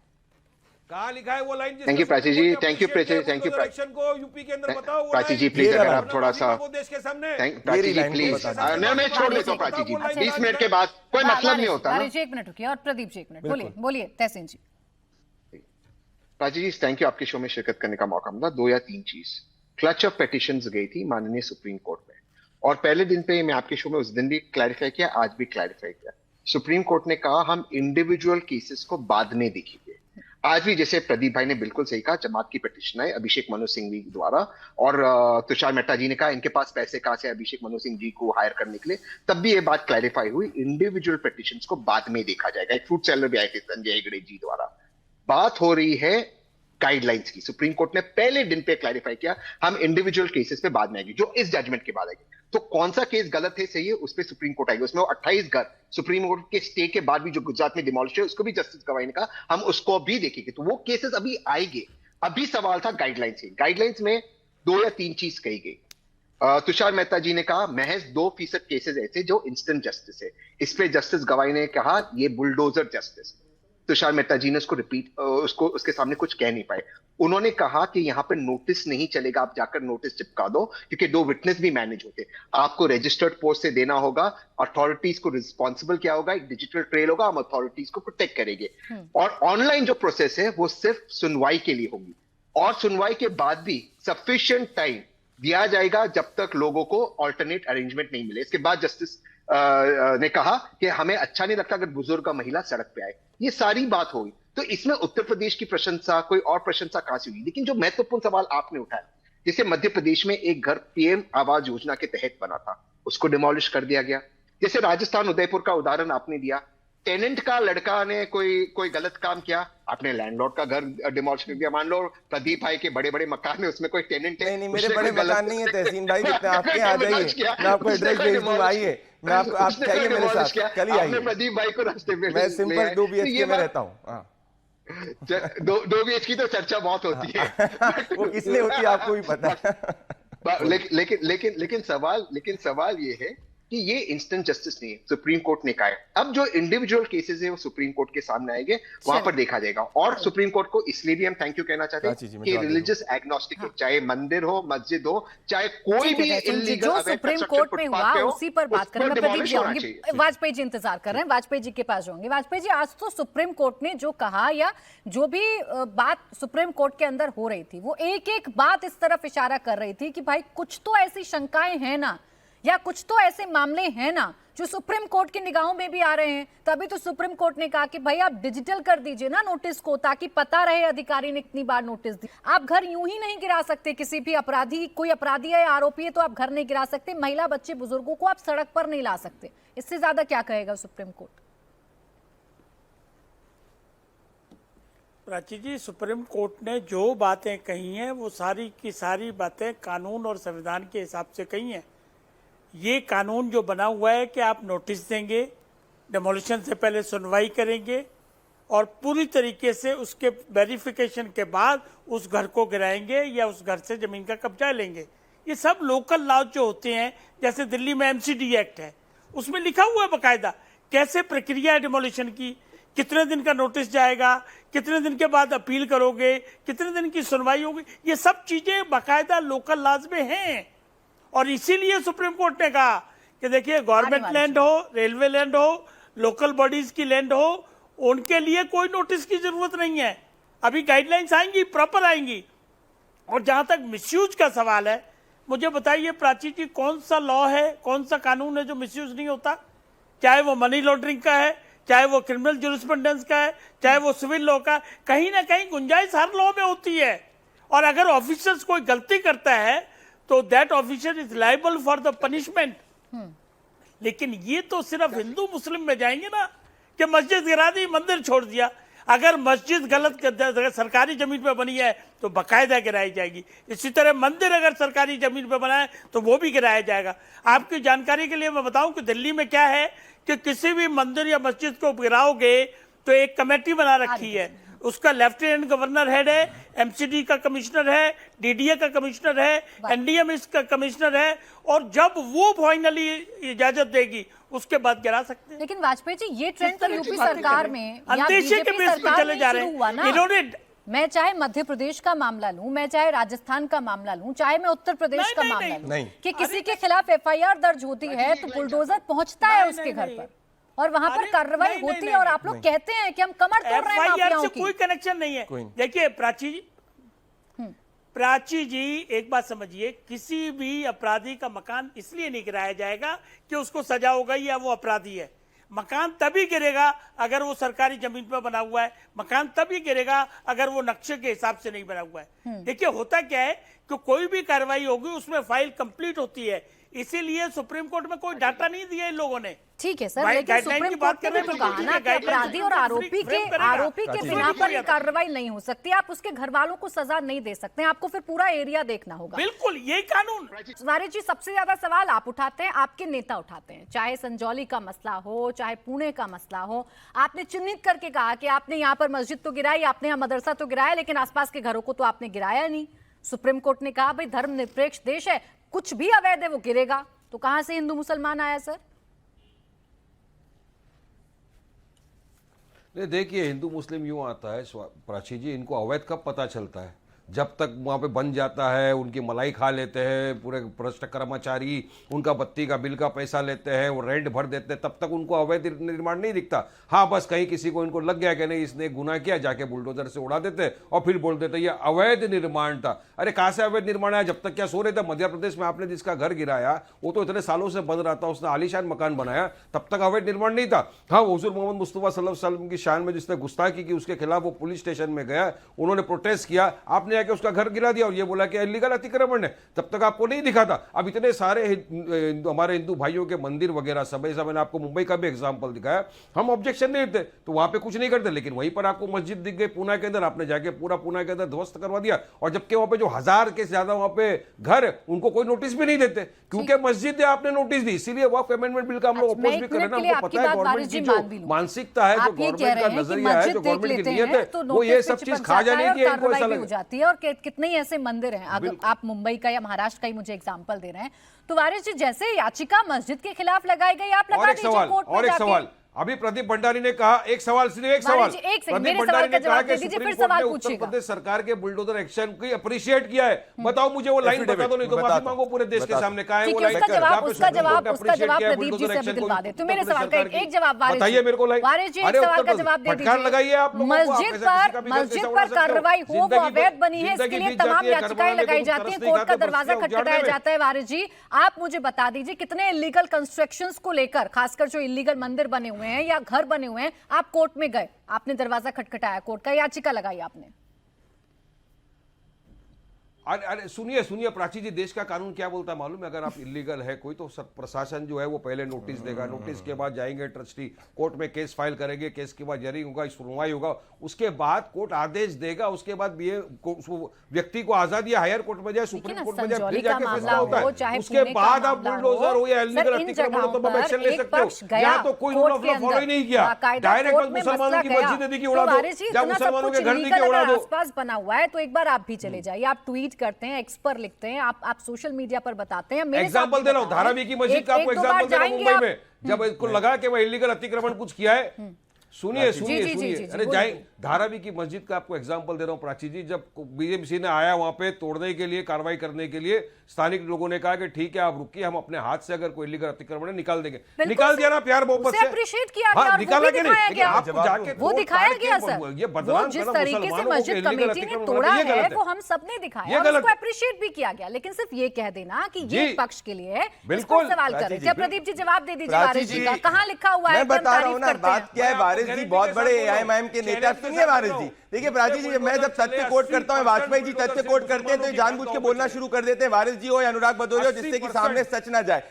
कहाँ लिखा है वो line? Thank you Prachi ji, thank you Prachi, thank you election को यूपी के अंदर बताओ वो प्राची लाइन। जी प्लीज, अगर आप थोड़ा सा वो देश के सामने प्राची जी लाइन को प्लीज, बता दीजिए। मैं छोड़ देता हूँ प्राची जी, अच्छा, 20 मिनट के बाद कोई मतलब नहीं होता ना। वारिस जी एक मिनट रुकिए और प्रदीप जी एक मिनट बोलिए, बोलिए तहसीन जी। प्राची जी थैंक यू, आपके शो में शिरकत करने का मौका मिला। 2 या 3 चीज, क्लच ऑफ पेटिशंस गई थी माननीय सुप्रीम कोर्ट में, और पहले दिन पे मैं आपके शो में उस दिन भी क्लैरिफाई किया, आज भी क्लैरिफाई किया। सुप्रीम कोर्ट ने कहा हम इंडिविजुअल केसेस को बाद में देखेंगे, आज भी जैसे प्रदीप भाई ने बिल्कुल सही कहा, जमात की पिटीशन है अभिषेक मनु सिंघवी द्वारा, और तुषार मेहता जी ने कहा इनके पास पैसे कहां से अभिषेक मनु सिंह जी को हायर करने के लिए, तब भी ये बात क्लैरिफाई हुई। इंडिविजुअल पिटीशंस को बाद में देखा जाएगा। एक फ्रूट सेलर भी आए थे संजय हेगड़े जी द्वारा। बात हो रही है गाइडलाइंस की। सुप्रीम कोर्ट ने पहले दिन पे क्लैरिफाई किया हम इंडिविजुअल केसेस पे बाद में आएंगे, जो इस जजमेंट के बाद आएंगे। तो कौन सा केस गलत है सही है उस पर सुप्रीम कोर्ट आएगी। उसमें 28 घर सुप्रीम कोर्ट के स्टे के बाद भी जो गुजरात में डिमोलिश है, उसको भी जस्टिस गवाही ने कहा हम उसको भी देखेंगे। तो वो केसेस अभी आएंगे। अभी सवाल था गाइडलाइंस से। गाइडलाइंस में 2 या 3 चीज कही गई। तुषार मेहता जी ने कहा महज 2% केसेस ऐसे जो इंस्टेंट जस्टिस है। इस पे जस्टिस गवाही ने कहा ये बुलडोजर जस्टिस। तुषार मेहता जी ने उसको उसके सामने कुछ कह नहीं पाए। उन्होंने कहा कि यहाँ पे नोटिस नहीं चलेगा, आप जाकर नोटिस चिपका दो, क्योंकि 2 विटनेस भी मैनेज होते। आपको रजिस्टर्ड पोस्ट से देना होगा, अथॉरिटीज को रिस्पॉन्सिबल क्या होगा, एक डिजिटल ट्रेल होगा, हम अथॉरिटीज को प्रोटेक्ट करेंगे। और ऑनलाइन जो प्रोसेस है वो सिर्फ सुनवाई के लिए होगी, और सुनवाई के बाद भी सफिशिएंट टाइम दिया जाएगा जब तक लोगों को ऑल्टरनेट अरेंजमेंट नहीं मिले। इसके बाद जस्टिस ने कहा कि हमें अच्छा नहीं लगता अगर बुजुर्ग का महिला सड़क पे आए। ये सारी बात हुई। तो इसमें उत्तर प्रदेश की प्रशंसा, कोई और प्रशंसा कहां से हुई? लेकिन जो महत्वपूर्ण सवाल आपने उठाया, जैसे मध्य प्रदेश में एक घर पीएम आवास योजना के तहत बना था, उसको डिमोलिश कर दिया गया। जैसे राजस्थान उदयपुर का उदाहरण आपने दिया, टेनेंट का लड़का ने कोई गलत काम किया, आपने लैंडलॉर्ड का घर डिमोलिश कर दिया। मान लो प्रदीप भाई के बड़े बड़े मकान है, उसमें कोई टेनेंट है। नहीं, मेरे बड़े मकान नहीं है तहसीन भाई, जितने आपके आ जाइए, मैं आपको एड्रेस भेज दूंगा, आइए, मैं आपको, आप चाहिए मेरे साथ, कल ही आइए। प्रदीप भाई को रास्ते में मैं सिंपल 2 BHK में रहता हूँ। 2 BHK की तो चर्चा बहुत होती है। वो किसलिए होती है आपको भी पता है। लेकिन सवाल ये है कि ये इंस्टेंट जस्टिस नहीं है। सुप्रीम कोर्ट ने कहा है अब जो इंडिविजुअल केसेस है वो सुप्रीम कोर्ट के सामने आएंगे, वहां पर देखा जाएगा। और सुप्रीम कोर्ट को इसलिए भी हम थैंक यू कहना चाहते हैं कि रिलीजियस एग्नोस्टिक है, चाहे मंदिर हो, मस्जिद हो, चाहे कोई भी इल्लीगल जो सुप्रीम कोर्ट में हुआ उसी पर बात करें। मैं प्रदीप जी आऊंगी, वाजपेयी जी इंतजार कर रहे हैं, वाजपेयी जी के पास जाऊंगी। वाजपेयी जी, आज तो सुप्रीम कोर्ट ने जो कहा या जो भी बात सुप्रीम कोर्ट के अंदर हो रही थी, वो एक एक बात इस तरफ इशारा कर रही थी कि भाई कुछ तो ऐसी शंकाएं हैं ना, या कुछ तो ऐसे मामले हैं ना जो सुप्रीम कोर्ट की निगाहों में भी आ रहे हैं। तभी तो सुप्रीम कोर्ट ने कहा कि भाई आप डिजिटल कर दीजिए ना नोटिस को, ताकि पता रहे अधिकारी ने कितनी बार नोटिस दी। आप घर यूं ही नहीं गिरा सकते। किसी भी अपराधी, कोई अपराधी है या आरोपी है तो आप घर नहीं गिरा सकते। महिला, बच्चे, बुजुर्गों को आप सड़क पर नहीं ला सकते। इससे ज्यादा क्या कहेगा सुप्रीम कोर्ट? प्राची जी, सुप्रीम कोर्ट ने जो बातें कही हैं वो सारी की सारी बातें कानून और संविधान के हिसाब से कही हैं। ये कानून जो बना हुआ है कि आप नोटिस देंगे, डेमोलिशन से पहले सुनवाई करेंगे और पूरी तरीके से उसके वेरिफिकेशन के बाद उस घर को गिराएंगे या उस घर से ज़मीन का कब्जा लेंगे। ये सब लोकल लॉ जो होते हैं, जैसे दिल्ली में MCD एक्ट है, उसमें लिखा हुआ है बाकायदा कैसे प्रक्रिया है डिमोलिशन की, कितने दिन का नोटिस जाएगा, कितने दिन के बाद अपील करोगे, कितने दिन की सुनवाई होगी। ये सब चीज़ें बाकायदा लोकल लॉज में हैं। और इसीलिए सुप्रीम कोर्ट ने कहा कि देखिए, गवर्नमेंट लैंड हो, रेलवे लैंड हो, लोकल बॉडीज की लैंड हो, उनके लिए कोई नोटिस की जरूरत नहीं है। अभी गाइडलाइंस आएंगी, प्रॉपर आएंगी। और जहां तक मिसयूज का सवाल है, मुझे बताइए प्राची जी, कौन सा लॉ है, कौन सा कानून है जो मिसयूज नहीं होता? चाहे वो मनी लॉन्ड्रिंग का है, चाहे वो क्रिमिनल ज्यूरिस्प्रूडेंस का है, चाहे वो सिविल लॉ का, कहीं ना कहीं गुंजाइश हर लॉ में होती है। और अगर ऑफिसर्स कोई गलती करता है तो that officer is liable for the punishment. लेकिन ये तो सिर्फ हिंदू मुस्लिम में जाएंगे ना कि मस्जिद गिरा दी, मंदिर छोड़ दिया। अगर मस्जिद गलत सरकारी जमीन पे बनी है तो बाकायदा गिराई जाएगी। इसी तरह मंदिर अगर सरकारी जमीन पे बना है तो वो भी गिराया जाएगा। आपकी जानकारी के लिए मैं बताऊं कि दिल्ली में क्या है कि किसी भी मंदिर या मस्जिद को गिराओगे तो एक कमेटी बना रखी है, उसका लेफ्टिनेंट गवर्नर हेड है, MCD का कमिश्नर है, DDA का कमिश्नर है, NDMS का कमिश्नर है, और जब वो फाइनली इजाजत देगी उसके बाद गिरा सकते हैं। लेकिन वाजपेयी जी, ये ट्रेंड तो यूपी सरकार में अंदेशे के बेस पे चले जा रहे हैं इन्होंने। मैं चाहे मध्य प्रदेश का मामला लूं, मैं चाहे राजस्थान का मामला लूं, चाहे मैं उत्तर प्रदेश का मामला लूं, कि किसी के खिलाफ FIR दर्ज होती है तो बुलडोजर पहुंचता है उसके घर पर और वहां पर कार्रवाई होती है, और आप लोग कहते हैं कि हम कमर तोड़ रहे हैं माफियाओं की। कोई कनेक्शन नहीं है। देखिए प्राची जी, एक बात समझिए, किसी भी अपराधी का मकान इसलिए नहीं गिराया जाएगा कि उसको सजा हो गई या वो अपराधी है। मकान तभी गिरेगा अगर वो सरकारी जमीन पर बना हुआ है, मकान तभी गिरेगा अगर वो नक्शे के हिसाब से नहीं बना हुआ है। देखिए होता क्या है कि कोई भी कार्रवाई होगी उसमें फाइल कंप्लीट होती है, इसीलिए सुप्रीम कोर्ट में कोई डाटा नहीं दिया इन लोगों ने। ठीक है सर, भाई, लेकिन गाइडलाइन सुप्रीम की बात कोर्ट ने करें तो तो कहा ठीक ना है, कि गाइडलाइन अपराधी तो और आरोपी फ्रेम करेगा। के बिना पर ये कार्रवाई नहीं हो सकती। आप उसके घर वालों को सजा नहीं दे सकते, आपको फिर पूरा एरिया देखना होगा। बिल्कुल यही कानून। वारिस जी, सबसे ज्यादा सवाल आप उठाते हैं, आपके नेता उठाते हैं, चाहे संजौली का मसला हो, चाहे पुणे का मसला हो। आपने चिन्हित करके कहा कि आपने यहाँ पर मस्जिद तो गिराई, आपने यहाँ मदरसा तो गिराया, लेकिन आसपास के घरों को तो आपने गिराया नहीं। सुप्रीम कोर्ट ने कहा भाई धर्मनिरपेक्ष देश है, कुछ भी अवैध है वो गिरेगा। तो कहां से हिंदू मुसलमान आया सर? नहीं, देखिए हिंदू मुस्लिम यूं आता है प्राची जी, इनको अवैध कब पता चलता है? जब तक वहाँ पे बन जाता है, उनकी मलाई खा लेते हैं पूरे भ्रष्ट कर्मचारी, उनका बत्ती का बिल का पैसा लेते हैं, वो रेंट भर देते हैं, तब तक उनको अवैध निर्माण नहीं दिखता। हाँ, बस कहीं किसी को इनको लग गया कि नहीं इसने गुनाह किया, जाके बुलडोजर से उड़ा देते और फिर बोल देते ये अवैध निर्माण था। अरे कहाँ से अवैध निर्माण है? जब तक क्या सो रहे थे? मध्य प्रदेश में आपने जिसका घर गिराया वो तो इतने सालों से बन रहा था, उसने आलीशान मकान बनाया, तब तक अवैध निर्माण नहीं था। हाँ, हुजूर मोहम्मद मुस्तफा सल्लल्लाहु अलैहि वसल्लम की शान में जिसने गुस्ताखी की उसके खिलाफ वो पुलिस स्टेशन में गया, उन्होंने प्रोटेस्ट किया, आपने आके उसका घर गिरा और ये बोला कि इलीगल अतिक्रमण है, तब तक आपको नहीं दिखा था। अब इतने सारे हमारे हिंदू भाइयों के मंदिर वगैरह सब ऐसा, मैंने आपको मुंबई का भी एग्जांपल दिखाया, हम ऑब्जेक्शन नहीं देते तो वहां पे कुछ नहीं करते, लेकिन वहीं पर आपको मस्जिद दिख गई पुणे के अंदर, आपने जाके पूरा पुणे के अंदर ध्वस्त करवा दिया। और जबकि वहां पे जो 1000 के ज्यादा वहां पे घर, उनको कोई नोटिस भी नहीं देते क्योंकि मस्जिद है, आपने नोटिस दी। इसीलिए वक्फ अमेंडमेंट बिल का हम लोग अपोज भी कर रहे हैं। हमको पता है गवर्नमेंट की जो मानसिकता है, जो गवर्नमेंट का नजरिया है, जो गवर्नमेंट की नीयत है, वो ये सब चीज खा जाने की इनको ऐसा हो जाती है। और कितने ऐसे मंदिर हैं, आप मुंबई का या महाराष्ट्र का ही मुझे एग्जांपल दे रहे हैं। तो वारिस जी, जैसे याचिका मस्जिद के खिलाफ लगाई गई, आप लगा दीजिए कोर्ट में और एक जाके। सवाल अभी प्रदीप भंडारी ने कहा, एक सवाल, सिर्फ एक सवाल, प्रदीप भंडारी ने कहा कि सुप्रीम कोर्ट ने उत्तर प्रदेश सरकार के बुलडोजर एक्शन की अप्रिशिएट किया है। बताओ मुझे वो लाइन बता दो, नहीं तो माफी मांगो पूरे देश के सामने। कहा है वो लाइन? उसका जवाब प्रदीप जी से भी दिलवा दे। तो मेरे सवाल का एक जवाब बताइए मेरे को लाइन। वारिस जी, एक सवाल का जवाब दे दीजिए। लगाइए आप लोगों को, मस्जिद पर कार्रवाई हो, वो अवैध बनी है, इसके लिए तमाम याचिकाएं लगाई जाती हैं, कोर्ट का दरवाजा खटखटाया जाता है। वारिस जी, आप मुझे बता दीजिए कितने इलीगल कंस्ट्रक्शंस को लेकर, खासकर जो इलीगल मंदिर बने हुए हैं या घर बने हुए हैं, आप कोर्ट में गए, आपने दरवाजा खटखटाया, कोर्ट का याचिका लगाई आपने? अरे सुनिए सुनिए प्राची जी, देश का कानून क्या बोलता है मालूम है? अगर आप इलीगल है कोई तो प्रशासन जो है वो पहले नोटिस देगा, नोटिस के बाद जाएंगे ट्रस्टी, कोर्ट में केस फाइल करेंगे, केस के बाद हियरिंग होगा, सुनवाई होगा, उसके बाद कोर्ट आदेश देगा, उसके बाद ये व्यक्ति को आजादी हायर कोर्ट में जाए, सुप्रीम कोर्ट में जाए, फिर जाके फैसला होता है। उसके बाद आप बुलडोजर हो या इलीगल अतिक्रमण हो तो आप एक्शन ले सकते हो। यहाँ तो कोई रूल ऑफ लॉ फॉलो ही नहीं किया, डायरेक्ट मुसलमानों की मस्जिद की उड़ा दो, या मुसलमानों के घर की उड़ा दो। आसपास बना हुआ है तो एक बार आप भी चले जाइए, आप ट्वीट करते हैं, एक्सपर्ट लिखते हैं, आप सोशल मीडिया पर बताते हैं। एग्जांपल दे रहा हूं, धारावी की मस्जिद का आपको एग्जांपल दे रहा हूं। मुंबई में जब इसको लगा कि वह इलीगल अतिक्रमण कुछ किया है, सुनिए सुनिए सुनिए, अरे जाए, धारावी की मस्जिद का आपको एग्जांपल दे रहा हूं प्राची जी। जब बीजेपी ने आया वहां पे तोड़ने के लिए, कार्रवाई करने के लिए, स्थानिक लोगों ने कहा कि ठीक है आप रुकिए, हम अपने हाथ से अगर कोई इलीगल अतिक्रमण निकाल देंगे। निकाल दिया ना प्यार मोहब्बत से, अप्रिशिएट किया गया, निकाला कि नहीं? आप जाके वो दिखाया गया सर, ये बदनाम जिस तरीके से मस्जिद कमेटी ने तोड़ा है वो हम सबने दिखाया और उसको अप्रिशिएट भी किया गया। लेकिन सिर्फ ये कह देना कि ये पक्ष के लिए बिल्कुल सवाल कर रहे थे। प्रदीप जी जवाब दे दीजिए वारिस जी का, कहां लिखा हुआ है? मैं बता रहा हूं ना, बात क्या है, वारिस जी बहुत बड़े एआईएमआईएम के नेता। सुनिए वारिस जी, देखिए प्राची जी, मैं जब तथ्य कोट करता हूं, वाजपेयी जी तथ्य कोट करते हैं तो जानबूझ के बोलना शुरू कर देते हैं, वारिस जी हो या अनुराग भदौरिया हो, जिससे कि सामने सच ना जाए।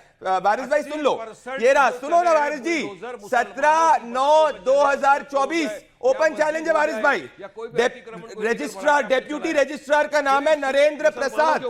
वारिस भाई सुन लो, ये रहा, सुनो ना वारिस जी, 17/9/2024 ओपन चैलेंज है वारिस भाई। रजिस्ट्रार, डेप्यूटी रजिस्ट्रार का नाम है नरेंद्र प्रसाद।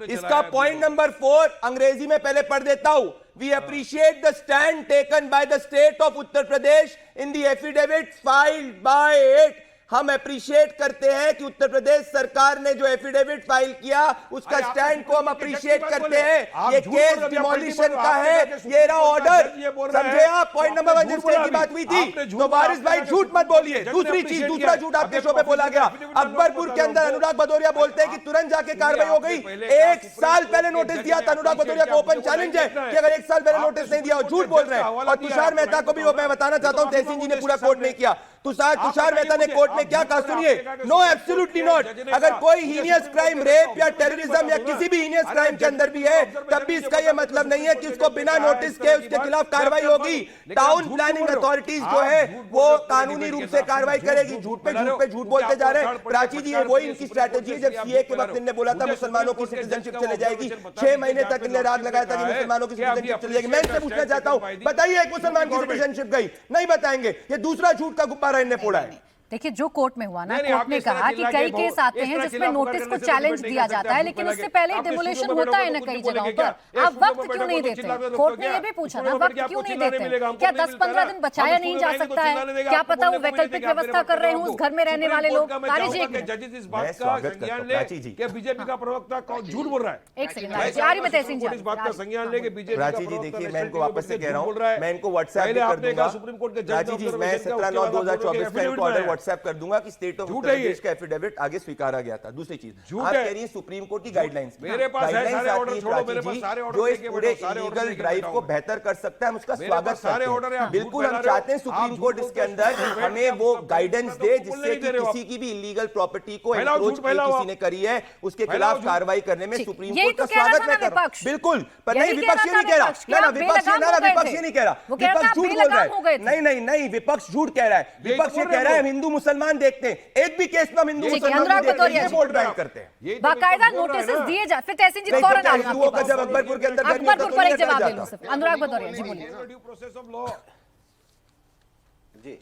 इसका पॉइंट नंबर 4 अंग्रेजी में पहले पढ़ देता हूं। We appreciate the stand taken by the state of Uttar Pradesh in the affidavit filed by it. हम अप्रिशिएट करते हैं कि उत्तर प्रदेश सरकार ने जो एफिडेविट फाइल किया उसका स्टैंड को हम अप्रिशिएट करते हैं। ये केस डिमोलिशन का है, ये रहा ऑर्डर, समझे आप? पॉइंट नंबर 1 जिस की बात हुई थी, तो वारिस भाई झूठ मत बोलिए। दूसरी चीज, दूसरा झूठ आपके शो पे बोला गया, अकबरपुर के अंदर अनुराग भदौरिया बोलते हैं कि तुरंत जाके कार्रवाई हो गई। 1 साल पहले नोटिस दिया था, अनुराग भदौरिया को ओपन चैलेंज है कि अगर 1 साल पहले नोटिस नहीं दिया, झूठ बोल रहे हैं। और तुषार मेहता को भी मैं बताना चाहता हूं, तहसीन जी ने पूरा कोर्ट नहीं किया। तुषार मेहता ने कोर्ट में क्या कहा सुनिए, नो एब्सोल्युटली नॉट। अगर कोई हीनियस क्राइम, रेप या टेररिज्म या किसी भी हीनियस क्राइम के अंदर भी है, तब भी इसका यह मतलब नहीं है कि उसको बिना नोटिस के उसके खिलाफ कार्रवाई होगी। टाउन प्लानिंग अथॉरिटीज जो है वो कानूनी रूप से कार्रवाई करेगी। झूठ पे झूठ बोलते जा रहे हैं प्राची जी, वही इनकी स्ट्रैटेजी है। जब सीए के वक्त इन्होंने बोला था मुसलमानों की सिटीजनशिप चले जाएगी, 6 महीने तक इन्हें राग लगाया था कि मुसलमानों की सिटीजनशिप चली जाएगी। मैं इनसे पूछना चाहता हूं, बताइए एक मुसलमान की सिटीजनशिप गई? नहीं बताएंगे। ये दूसरा झूठ का गुब्बारा इन्हें फोड़ा है। देखिए, जो कोर्ट में हुआ ना, कोर्ट ने कहा कि कई केस आते हैं जिसमें नोटिस को चैलेंज दिया जाता है, लेकिन उससे पहले डिमोलिशन होता है ना कई जगहों पर। आप वक्त क्यों नहीं देते? कोर्ट ने ये भी पूछा ना, वक्त क्यों नहीं देते? क्या 10-15 दिन बचाया नहीं जा सकता है? क्या पता वो वैकल्पिक व्यवस्था कर रहे हो उस घर में रहने वाले लोग? बीजेपी का प्रवक्ता झूठ बोल रहा है। एक सेकंड आर्य में तहसीन जी, इस बात का संज्ञान लेके बीजेपी प्राची जी देखिए, मैं इनको वापस से कह रहा हूं, मैं इनको व्हाट्सएप भी कर दूंगा। सुप्रीम कोर्ट के प्राची जी, मैं 17/9/2024 का इनको ऑर्डर व्हाट्सएप कर दूंगा कि स्टेट ऑफ उत्तर प्रदेश का एफिडेविट आगे स्वीकारा गया था। दूसरी चीज, आप कह रही हैं सुप्रीम कोर्ट की गाइडलाइंस, मेरे पास है सारे ऑर्डर, छोड़ो मेरे पास सारे ऑर्डर जो इस पूरे इलीगल ड्राइव को बेहतर कर सकता है, हम उसका स्वागत करते हैं। बिल्कुल हम चाहते हैं सुप्रीम कोर्ट इसके अंदर हमें वो गाइडेंस दे जिससे कि किसी की भी इलीगल प्रॉपर्टी को एनक्रोच किसी ने करी है उसके खिलाफ कार्रवाई करने में सुप्रीम कोर्ट का स्वागत मैं कर रहा हूं। बिल्कुल, पर नहीं विपक्ष ये नहीं कह रहा, ना विपक्ष ये नहीं कह रहा, विपक्ष झूठ बोल रहा है। नहीं विपक्ष झूठ कह रहा है। विपक्ष ये कह रहा है हम हिंदू मुसलमान देखते हैं, एक भी केस में हम हिंदू मुसलमान वोट बैंक करते हैं, बाकायदा नोटिस दिए जाए। फिर तहसीन जी फौरन आ हिंदुओं का जब अकबरपुर के अंदर अकबरपुर पर एक जवाब दे लो सिर्फ। अनुराग भदौरिया जी बोलिए। जी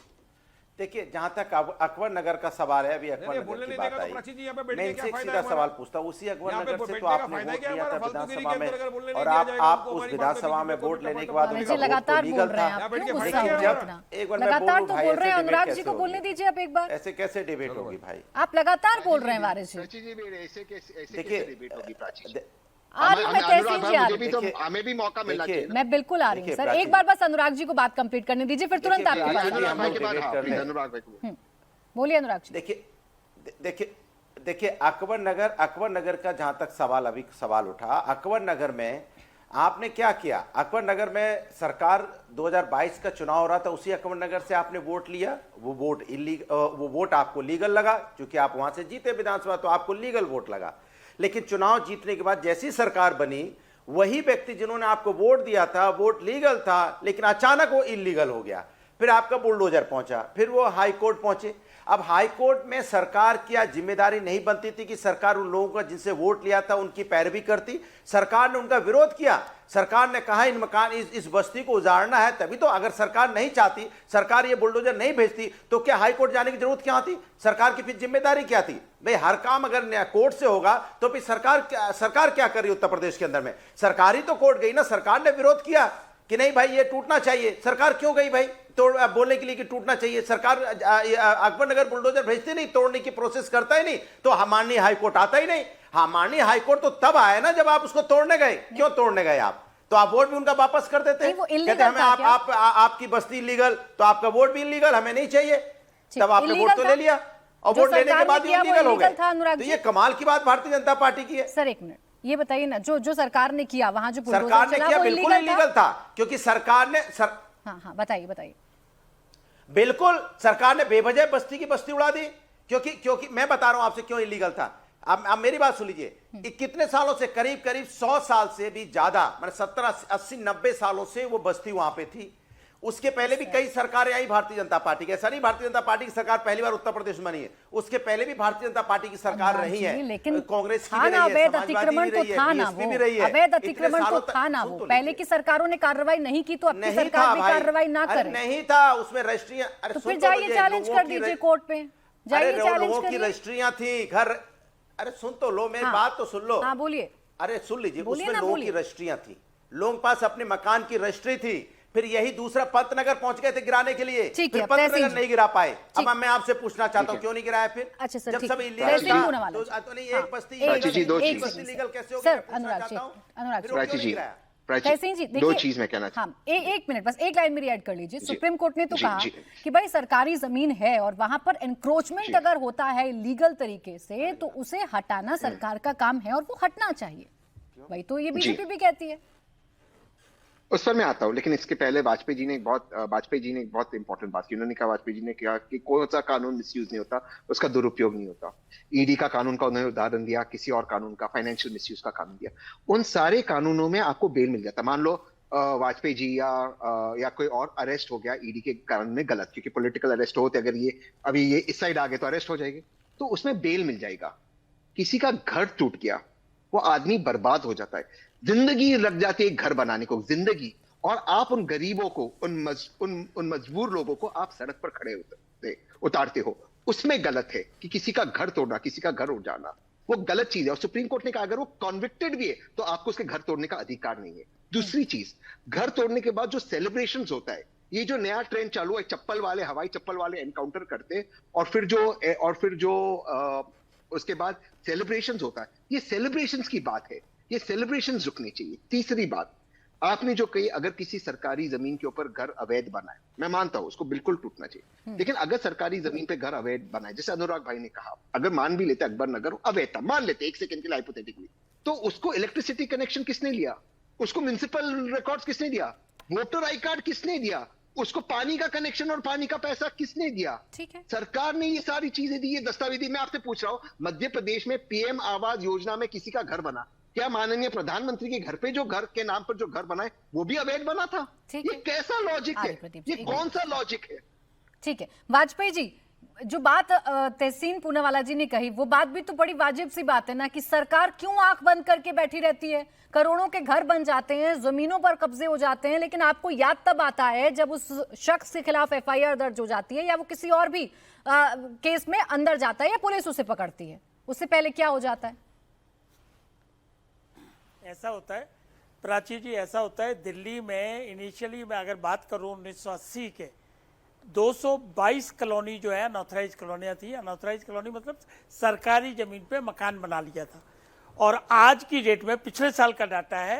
देखिए, जहां तक अकबर नगर का सवाल है, अभी अकबर नगर की बात आई, मैं इनसे एक सीधा सवाल पूछता हूँ। उसी अकबर नगर से तो आपने वोट लिया था विधानसभा में, और आप उस विधानसभा में वोट लेने के बाद उनका लगातार लीगल था। एक बार लगातार तो बोल रहे हैं, अनुराग जी को बोलने दीजिए अब एक बार। ऐसे कैसे डिबेट होगी भाई? आप लगातार बोल रहे हैं वारिस जी। देखिए हमें भी मौका मिलना चाहिए। मैं बिल्कुल आ रही हूँ सर, एक बार बस अनुराग जी को बात कंप्लीट करने दीजिए, फिर तुरंत आपके पास बोलिए अनुराग जी। देखिए अकबर नगर का जहां तक सवाल उठा, अकबर नगर में आपने क्या किया? अकबर नगर में सरकार 2022 का चुनाव हो रहा था, उसी अकबर नगर से आपने वोट लिया। वो वोट आपको लीगल लगा, क्योंकि आप वहां से जीते विधानसभा, तो आपको लीगल वोट लगा। लेकिन चुनाव जीतने के बाद जैसी सरकार बनी, वही व्यक्ति जिन्होंने आपको वोट दिया था, वोट लीगल था, लेकिन अचानक वो इलीगल हो गया। फिर आपका बुलडोजर पहुंचा, फिर वो हाई कोर्ट पहुंचे। अब हाई कोर्ट में सरकार की जिम्मेदारी नहीं बनती थी कि सरकार उन लोगों का जिनसे वोट लिया था उनकी पैरवी करती? सरकार ने उनका विरोध किया। सरकार ने कहा इन मकान इस बस्ती को उजाड़ना है, तभी तो। अगर सरकार नहीं चाहती, सरकार ये बुलडोजर नहीं भेजती, तो क्या हाई कोर्ट जाने की जरूरत क्या थी? सरकार की फिर जिम्मेदारी क्या थी? भाई हर काम अगर कोर्ट से होगा तो फिर सरकार क्या कर रही है उत्तर प्रदेश के अंदर में? सरकार ही तो कोर्ट गई ना। सरकार ने विरोध किया कि नहीं भाई ये टूटना चाहिए। सरकार क्यों गई भाई बोलने के लिए कि टूटना चाहिए? सरकार अकबर नगर बुलडोजर भेजती नहीं, तोड़ने की प्रोसेस करता ही नहीं, तो माननीय हाईकोर्ट आता ही नहीं। हाँ, माननीय हाईकोर्ट तो तब आया ना जब आप उसको तोड़ने गए। क्यों तोड़ने गए आप? तो आप वोट भी उनका वापस कर देते। कहते हमें आपकी बस्ती इलीगल, तो आपका वोट भी इलीगल, हमें नहीं चाहिए। तब आपने वोट तो ले लिया, और वोट लेने के बाद इलीगल हो गए। तो ये कमाल की बात भारतीय जनता पार्टी की है। सर एक मिनट, ये बताइए ना, जो सरकार ने किया वहां, जो सरकार ने किया बिल्कुल इलीगल था, क्योंकि सरकार ने हाँ बताइए। बिल्कुल, सरकार ने बेवजह बस्ती की बस्ती उड़ा दी, क्योंकि मैं बता रहा हूं आपसे क्यों इलीगल था। अब मेरी बात सुन लीजिए। कितने सालों से, करीब 100 साल से भी ज्यादा, मतलब 70, 80, 90 सालों से वो बस्ती वहां पे थी। उसके पहले भी कई सरकारें आई भारतीय जनता पार्टी की। ऐसा नहीं भारतीय जनता पार्टी की सरकार पहली बार उत्तर प्रदेश में बनी है, उसके पहले भी भारतीय जनता पार्टी की सरकार रही है। लेकिन कांग्रेस की अवैध अतिक्रमण तो था ना, अवैध अतिक्रमण तो था ना। वो पहले की सरकारों ने कार्रवाई नहीं की, तो अब की सरकार भी कार्रवाई ना करे। नहीं था उसमें रजिस्ट्रियां। तो फिर जाइए चैलेंज कर दीजिए कोर्ट पे, जाइए चैलेंज की रजिस्ट्रियां थी घर। अरे सुन तो लो, मेरी बात तो सुन लो। हाँ बोलिए। अरे सुन लीजिए, उसमें लोगों की रजिस्ट्रियां थी, लोगों के पास अपने मकान की रजिस्ट्री थी। फिर यही दूसरा पंतनगर पहुंच गए थे गिराने के लिए, फिर पंतनगर नहीं गिरा पाए। अब मैं आपसे पूछना चाहता हूं क्यों नहीं गिराया फिर? अच्छा सर, जब सब इलीगल एक बस्ती लीगल कैसे हो गया? अनुराग जी तहसीन जी दो चीज मैं कहना चाहता हूं। एक मिनट बस, एक लाइन मेरी ऐड कर लीजिए। सुप्रीम कोर्ट ने तो कहा कि भाई सरकारी जमीन है और वहां पर एनक्रोचमेंट अगर होता है लीगल तरीके से, तो उसे हटाना सरकार का काम है और वो हटना चाहिए। भाई तो ये बीजेपी भी कहती है। उस पर मैं आता हूं, लेकिन इसके पहले वाजपेयी जी ने एक बहुत इंपॉर्टेंट बात की। उन्होंने कहा, वाजपेयी जी ने कहा कि कौन सा कानून मिसयूज नहीं होता, उसका दुरुपयोग नहीं होता। ईडी का कानून का उन्होंने उदाहरण दिया, किसी और कानून का, फाइनेंशियल मिसयूज का कानून दिया। उन सारे कानूनों में आपको बेल मिल जाता। मान लो वाजपेयी जी या कोई और अरेस्ट हो गया ईडी के कानून में गलत, क्योंकि पॉलिटिकल अरेस्ट होते, अगर ये अभी ये इस साइड आ गए तो अरेस्ट हो जाएंगे, तो उसमें बेल मिल जाएगा। किसी का घर टूट गया, वो आदमी बर्बाद हो जाता है, जिंदगी लग जाती है घर बनाने को, जिंदगी, और आप उन गरीबों को, उन मजबूर लोगों को आप सड़क पर खड़े उतारते हो। उसमें गलत है कि किसी का घर तोड़ना, किसी का घर उजाड़ना, वो गलत चीज है। और सुप्रीम कोर्ट ने कहा अगर वो कॉन्विक्टेड भी है तो आपको उसके घर तोड़ने का अधिकार नहीं है। दूसरी चीज, घर तोड़ने के बाद जो सेलिब्रेशन होता है, ये जो नया ट्रेंड चालू है, चप्पल वाले, हवाई चप्पल वाले एनकाउंटर करते और फिर जो उसके बाद सेलिब्रेशंस होता है, ये सेलिब्रेशंस की बात है, ये सेलिब्रेशंस रुकनी चाहिए। तीसरी बात आपने जो कही, अगर किसी सरकारी जमीन के ऊपर घर अवैध बना है, मैं मानता हूं उसको बिल्कुल टूटना चाहिए, लेकिन अगर सरकारी जमीन पे घर अवैध बना है, जैसे अनुराग भाई ने कहा, अगर मान भी लेते अकबर नगर अवैध था, मान लेते एक सेकंड के लिए हाइपोथेटिकली, तो उसको इलेक्ट्रिसिटी कनेक्शन किसने लिया, उसको म्युनिसिपल रिकॉर्ड्स किसने दिया, वोटर आई कार्ड किसने दिया, उसको पानी का कनेक्शन और पानी का पैसा किसने दिया? ठीक है, सरकार ने ये सारी चीजें दी, ये दस्तावेजी। मैं आपसे पूछ रहा हूं, मध्य प्रदेश में पीएम आवास योजना में किसी का घर बना, क्या माननीय प्रधानमंत्री के घर पे जो घर के नाम पर जो घर बना है वो भी अवैध बना था? ठीक ये है। कैसा लॉजिक है? प्रदीप ये जी, कौन सा लॉजिक है? ठीक है वाजपेयी जी, जो बात तहसीन पूनावाला जी ने कही, वो बात भी तो बड़ी वाजिब सी बात है ना, कि सरकार क्यों आंख बंद करके बैठी रहती है? करोड़ों के घर बन जाते हैं, जमीनों पर कब्जे हो जाते हैं, लेकिन आपको याद तब आता है जब उस शख्स के खिलाफ एफआईआर दर्ज हो जाती है या वो किसी और भी केस में अंदर जाता है या पुलिस उसे पकड़ती है। उससे पहले क्या हो जाता है? ऐसा होता है प्राची जी, ऐसा होता है दिल्ली में इनिशियली मैं अगर बात करूं 1980 के 222 कॉलोनी जो है अनऑथराइज कॉलोनियाँ थी। अनऑथराइज कॉलोनी मतलब सरकारी जमीन पे मकान बना लिया था, और आज की डेट में पिछले साल का डाटा है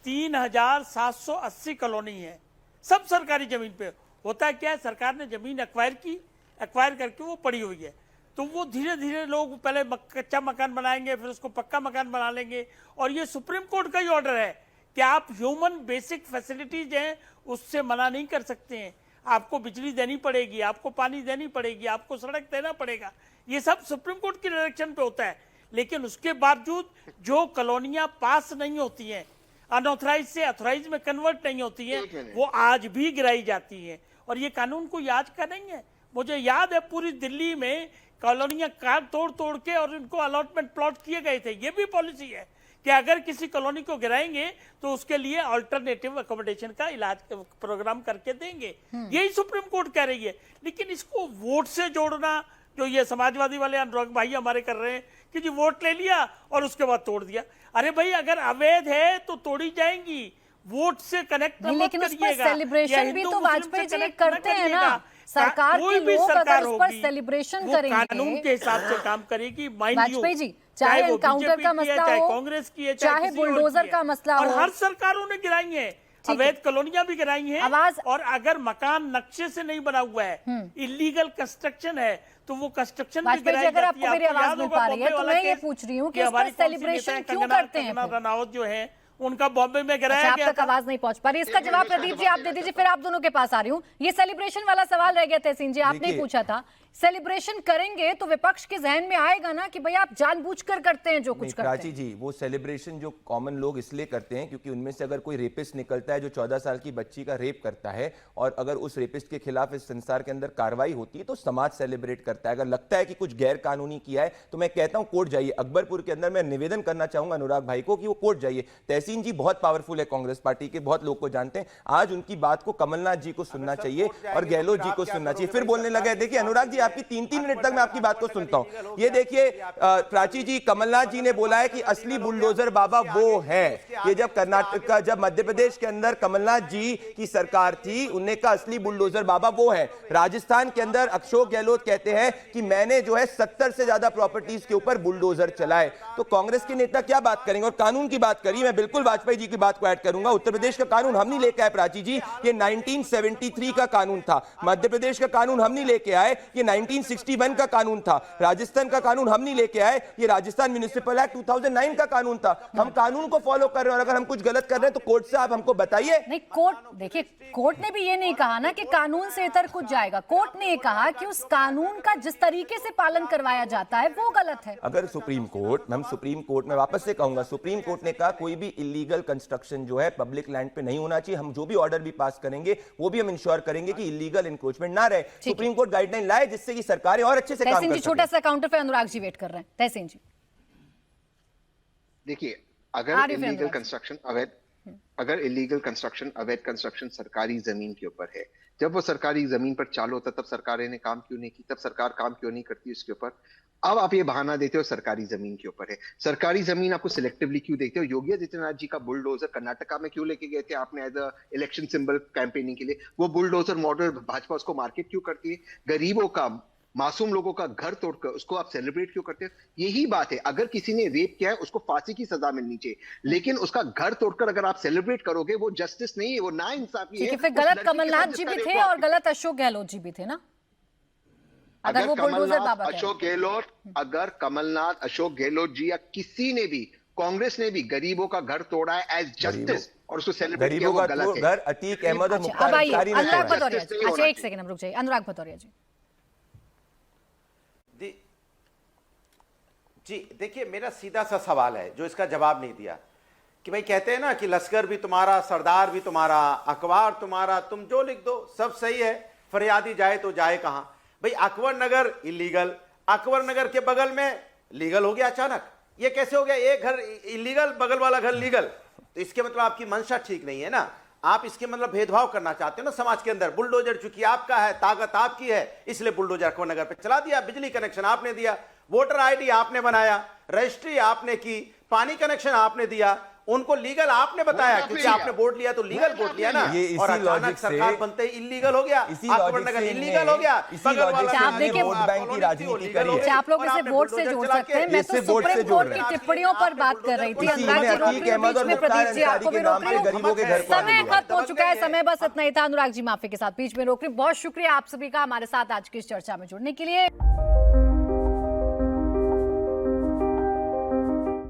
3780 कॉलोनी है, सब सरकारी जमीन पे। होता है क्या है, सरकार ने जमीन एक्वायर करके वो पड़ी हुई है, तो वो धीरे धीरे लोग पहले कच्चा मकान बनाएंगे, फिर उसको पक्का मकान बना लेंगे। और ये सुप्रीम कोर्ट का ही ऑर्डर है कि आप ह्यूमन बेसिक फैसिलिटीज हैं उससे मना नहीं कर सकते हैं। आपको बिजली देनी पड़ेगी, आपको पानी देनी पड़ेगी, आपको सड़क देना पड़ेगा, ये सब सुप्रीम कोर्ट की डायरेक्शन पे होता है। लेकिन उसके बावजूद जो कॉलोनियां पास नहीं होती हैं, अनऑथराइज से अथोराइज में कन्वर्ट नहीं होती हैं, वो आज भी गिराई जाती हैं। और ये कानून कोई आज का नहीं है, मुझे याद है पूरी दिल्ली में कॉलोनियां काट तोड़ के और इनको अलॉटमेंट प्लॉट किए गए थे। ये भी पॉलिसी है कि अगर किसी कॉलोनी को गिराएंगे तो उसके लिए अल्टरनेटिव अकोमोडेशन का इलाज प्रोग्राम करके देंगे। यही सुप्रीम कोर्ट कह रही है। लेकिन इसको वोट से जोड़ना, जो ये समाजवादी वाले अनुराग भाई हमारे कर रहे हैं कि जी वोट ले लिया और उसके बाद तोड़ दिया। अरे भाई, अगर अवैध है तो तोड़ी जाएंगी, वोट से कनेक्ट मत करिएगा। सेलिब्रेशन भी तो वाजपेयी जी करते हैं ना, सरकार के लोग अगर उस पर सेलिब्रेशन करेंगे, कानून के हिसाब से काम करेगी। वाजपेयी जी, चाहे एनकाउंटर का मसला चाहे हो, कांग्रेस की है, चाहे बुलडोजर का मसला हो, और हर सरकारों ने गिराई है, अवैध कॉलोनियां भी गिराई हैं। और अगर मकान नक्शे से नहीं बना हुआ है, इलीगल कंस्ट्रक्शन है, तो वो कंस्ट्रक्शन भी गिराई अगर जाती है। आपको मेरी आवाज मिल पा रही है तो मैं ये पूछ रही हूँ कि इस पर सेलिब्रेशन क्यों करते हैं? कंगना रनावत जो है उनका बॉम्बे में गिराया गया आप तक आवाज नहीं पहुंच पा रही। इसका जवाब प्रदीप जी आप दे दीजिए, फिर आप दोनों के पास आ रही हूँ। ये सेलिब्रेशन वाला सवाल रह गया तहसीन जी, आपने पूछा था। सेलिब्रेशन करेंगे तो विपक्ष के जहन में आएगा ना कि भाई आप जानबूझकर करते हैं जो कुछ करते हैं। प्राची जी, वो सेलिब्रेशन जो कॉमन लोग इसलिए करते हैं क्योंकि उनमें से अगर कोई रेपिस्ट निकलता है जो 14 साल की बच्ची का रेप करता है, और अगर उस रेपिस्ट के खिलाफ इस संसार के अंदर कार्रवाई होती है तो समाज सेलिब्रेट करता है। अगर लगता है कि कुछ गैर कानूनी किया है तो मैं कहता हूं कोर्ट जाइए। अकबरपुर के अंदर मैं निवेदन करना चाहूंगा अनुराग भाई को कि वो कोर्ट जाइए। तहसीन जी बहुत पावरफुल है, कांग्रेस पार्टी के बहुत लोग को जानते हैं। आज उनकी बात को कमलनाथ जी को सुनना चाहिए और गहलोत जी को सुनना चाहिए। फिर बोलने लगे। देखिए अनुराग जी, आपकी 3-3 मिनट तक मैं आपकी बात को सुनता हूं। ये देखिए प्राची जी, कमलनाथ जी ने बोला है कि असली बुलडोजर बाबा वो है। ये जब कर्नाटक का, जब मध्य प्रदेश के अंदर कमलनाथ जी की सरकार थी, उन्होंने कहा असली बुलडोजर बाबा वो है। राजस्थान के अंदर अशोक गहलोत कहते हैं कि मैंने जो है 70 से ज्यादा प्रॉपर्टीज के ऊपर बुलडोजर चलाए। तो कांग्रेस के नेता क्या बात करेंगे? और कानून की बात करिए, मैं बिल्कुल वाजपेयी जी की बात को ऐड करूंगा। उत्तर प्रदेश का कानून हम नहीं लेके आए प्राची जी, ये 1973 का कानून था। मध्य प्रदेश का कानून हम नहीं लेके आए, ये 1961 का कानून था। राजस्थान का कानून हम नहीं लेके आए, ये राजस्थान म्युनिसिपल एक्ट 2009 का कानून था। हम कानून को फॉलो कर रहे हैं और अगर हम कुछ गलत कर रहे हैं तो कोर्ट से आप हमको बताइए। नहीं, कोर्ट देखिए, कोर्ट ने भी ये नहीं कहा ना कि कानून से इतर कुछ जाएगा। कोर्ट ने ये कहा कि उस कानून का जिस तरीके से पालन करवाया जाता है वो गलत है। अगर सुप्रीम कोर्ट, हम सुप्रीम कोर्ट में वापस से कहूंगा, सुप्रीम कोर्ट ने कहा कोई भी इलीगल कंस्ट्रक्शन जो है पब्लिक लैंड पे नहीं होना चाहिए। हम जो भी ऑर्डर भी पास करेंगे वो भी हम इंश्योर करेंगे कि इलीगल इंक्रोचमेंट ना रहे। सुप्रीम कोर्ट गाइडलाइन लाए जिससे कि सरकारें और अच्छे से काम कर तहसीन जी, सकें। छोटा सा काउंटर पे अनुराग जी वेट कर रहे हैं। तहसीन जी, देखिए, अगर इलीगल कंस्ट्रक्शन अवैध कंस्ट्रक्शन सरकारी जमीन के ऊपर है, जब वो सरकारी जमीन पर चालू होता तब सरकारें ने काम क्यों नहीं की, तब सरकार काम क्यों नहीं करती उसके ऊपर? अब आप ये बहाना देते हो सरकारी जमीन के ऊपर है। सरकारी जमीन आपको सिलेक्टिवली क्यों देखते हो? योगी आदित्यनाथ जी का बुलडोजर कर्नाटका में क्यों लेके गए थे आपने as a election symbol campaigning के लिए? वो बुलडोजर मॉडल भाजपा उसको मार्केट क्यों करती है? गरीबों का, मासूम लोगों का घर तोड़कर उसको आप सेलिब्रेट क्यों करते हो? यही बात है, अगर किसी ने रेप किया है उसको फांसी की सजा मिलनी चाहिए, लेकिन उसका घर तोड़कर अगर आप सेलिब्रेट करोगे वो जस्टिस नहीं है, वो नाइंसाफी है। फिर गलत कमलनाथ जी भी थे और गलत अशोक गहलोत जी भी थे ना, अगर वो बुलडोजर बाबा थे। अगर कमलनाथ, अशोक गहलोत जी या किसी ने भी, कांग्रेस ने भी गरीबों का घर तोड़ा है एज जस्टिस और उसको सेलिब्रेट किया, वो गलत है। घर अतीक अहमद और मुख्तार अब आइए अंसारी ने अनुराग तोड़ा है। भदौरिया जी। अच्छा, एक सेकंड हम रुक जाइए। अनुराग भदौरिया जी, जी देखिए, मेरा सीधा सा सवाल है जो इसका जवाब नहीं दिया कि भाई कहते हैं ना कि लश्कर भी तुम्हारा, सरदार भी तुम्हारा, अखबार तुम्हारा, तुम जो लिख दो सब सही है, फरियादी जाए तो जाए कहां? भाई अकबर नगर इलीगल, अकबर नगर के बगल में लीगल हो गया अचानक। ये कैसे हो गया? एक घर इलीगल, बगल वाला घर लीगल। तो इसके मतलब आपकी मंशा ठीक नहीं है ना। आप इसके मतलब भेदभाव करना चाहते हो ना समाज के अंदर। बुलडोजर चूंकि आपका है, ताकत आपकी है, इसलिए बुलडोजर अकबर नगर पे चला दिया। बिजली कनेक्शन आपने दिया, वोटर आईडी आपने बनाया, रजिस्ट्री आपने की, पानी कनेक्शन आपने दिया, उनको लीगल आपने बताया क्योंकि आपने वोट लिया तो लीगल वोट लिया ना। और अचानक सरकार बनते ही इलीगल हो गया, अकबर नगर इलीगल हो गया। आप देखिए, वोट बैंक की राजनीति करी है। आप लोग इसे वोट से जोड़ सकते हैं। मैं तो सुप्रीम कोर्ट की टिप्पणियों पर बात कर रही थी। अनुराग जी रोक रहे, बीच में प्रदीप जी आपको भी रोक रही हूं। समय खत्म हो चुका है, समय बस इतना ही था। अनुराग जी माफी के साथ बीच में रोक रही। बहुत शुक्रिया आप सभी का हमारे साथ आज की इस चर्चा में जुड़ने के लिए।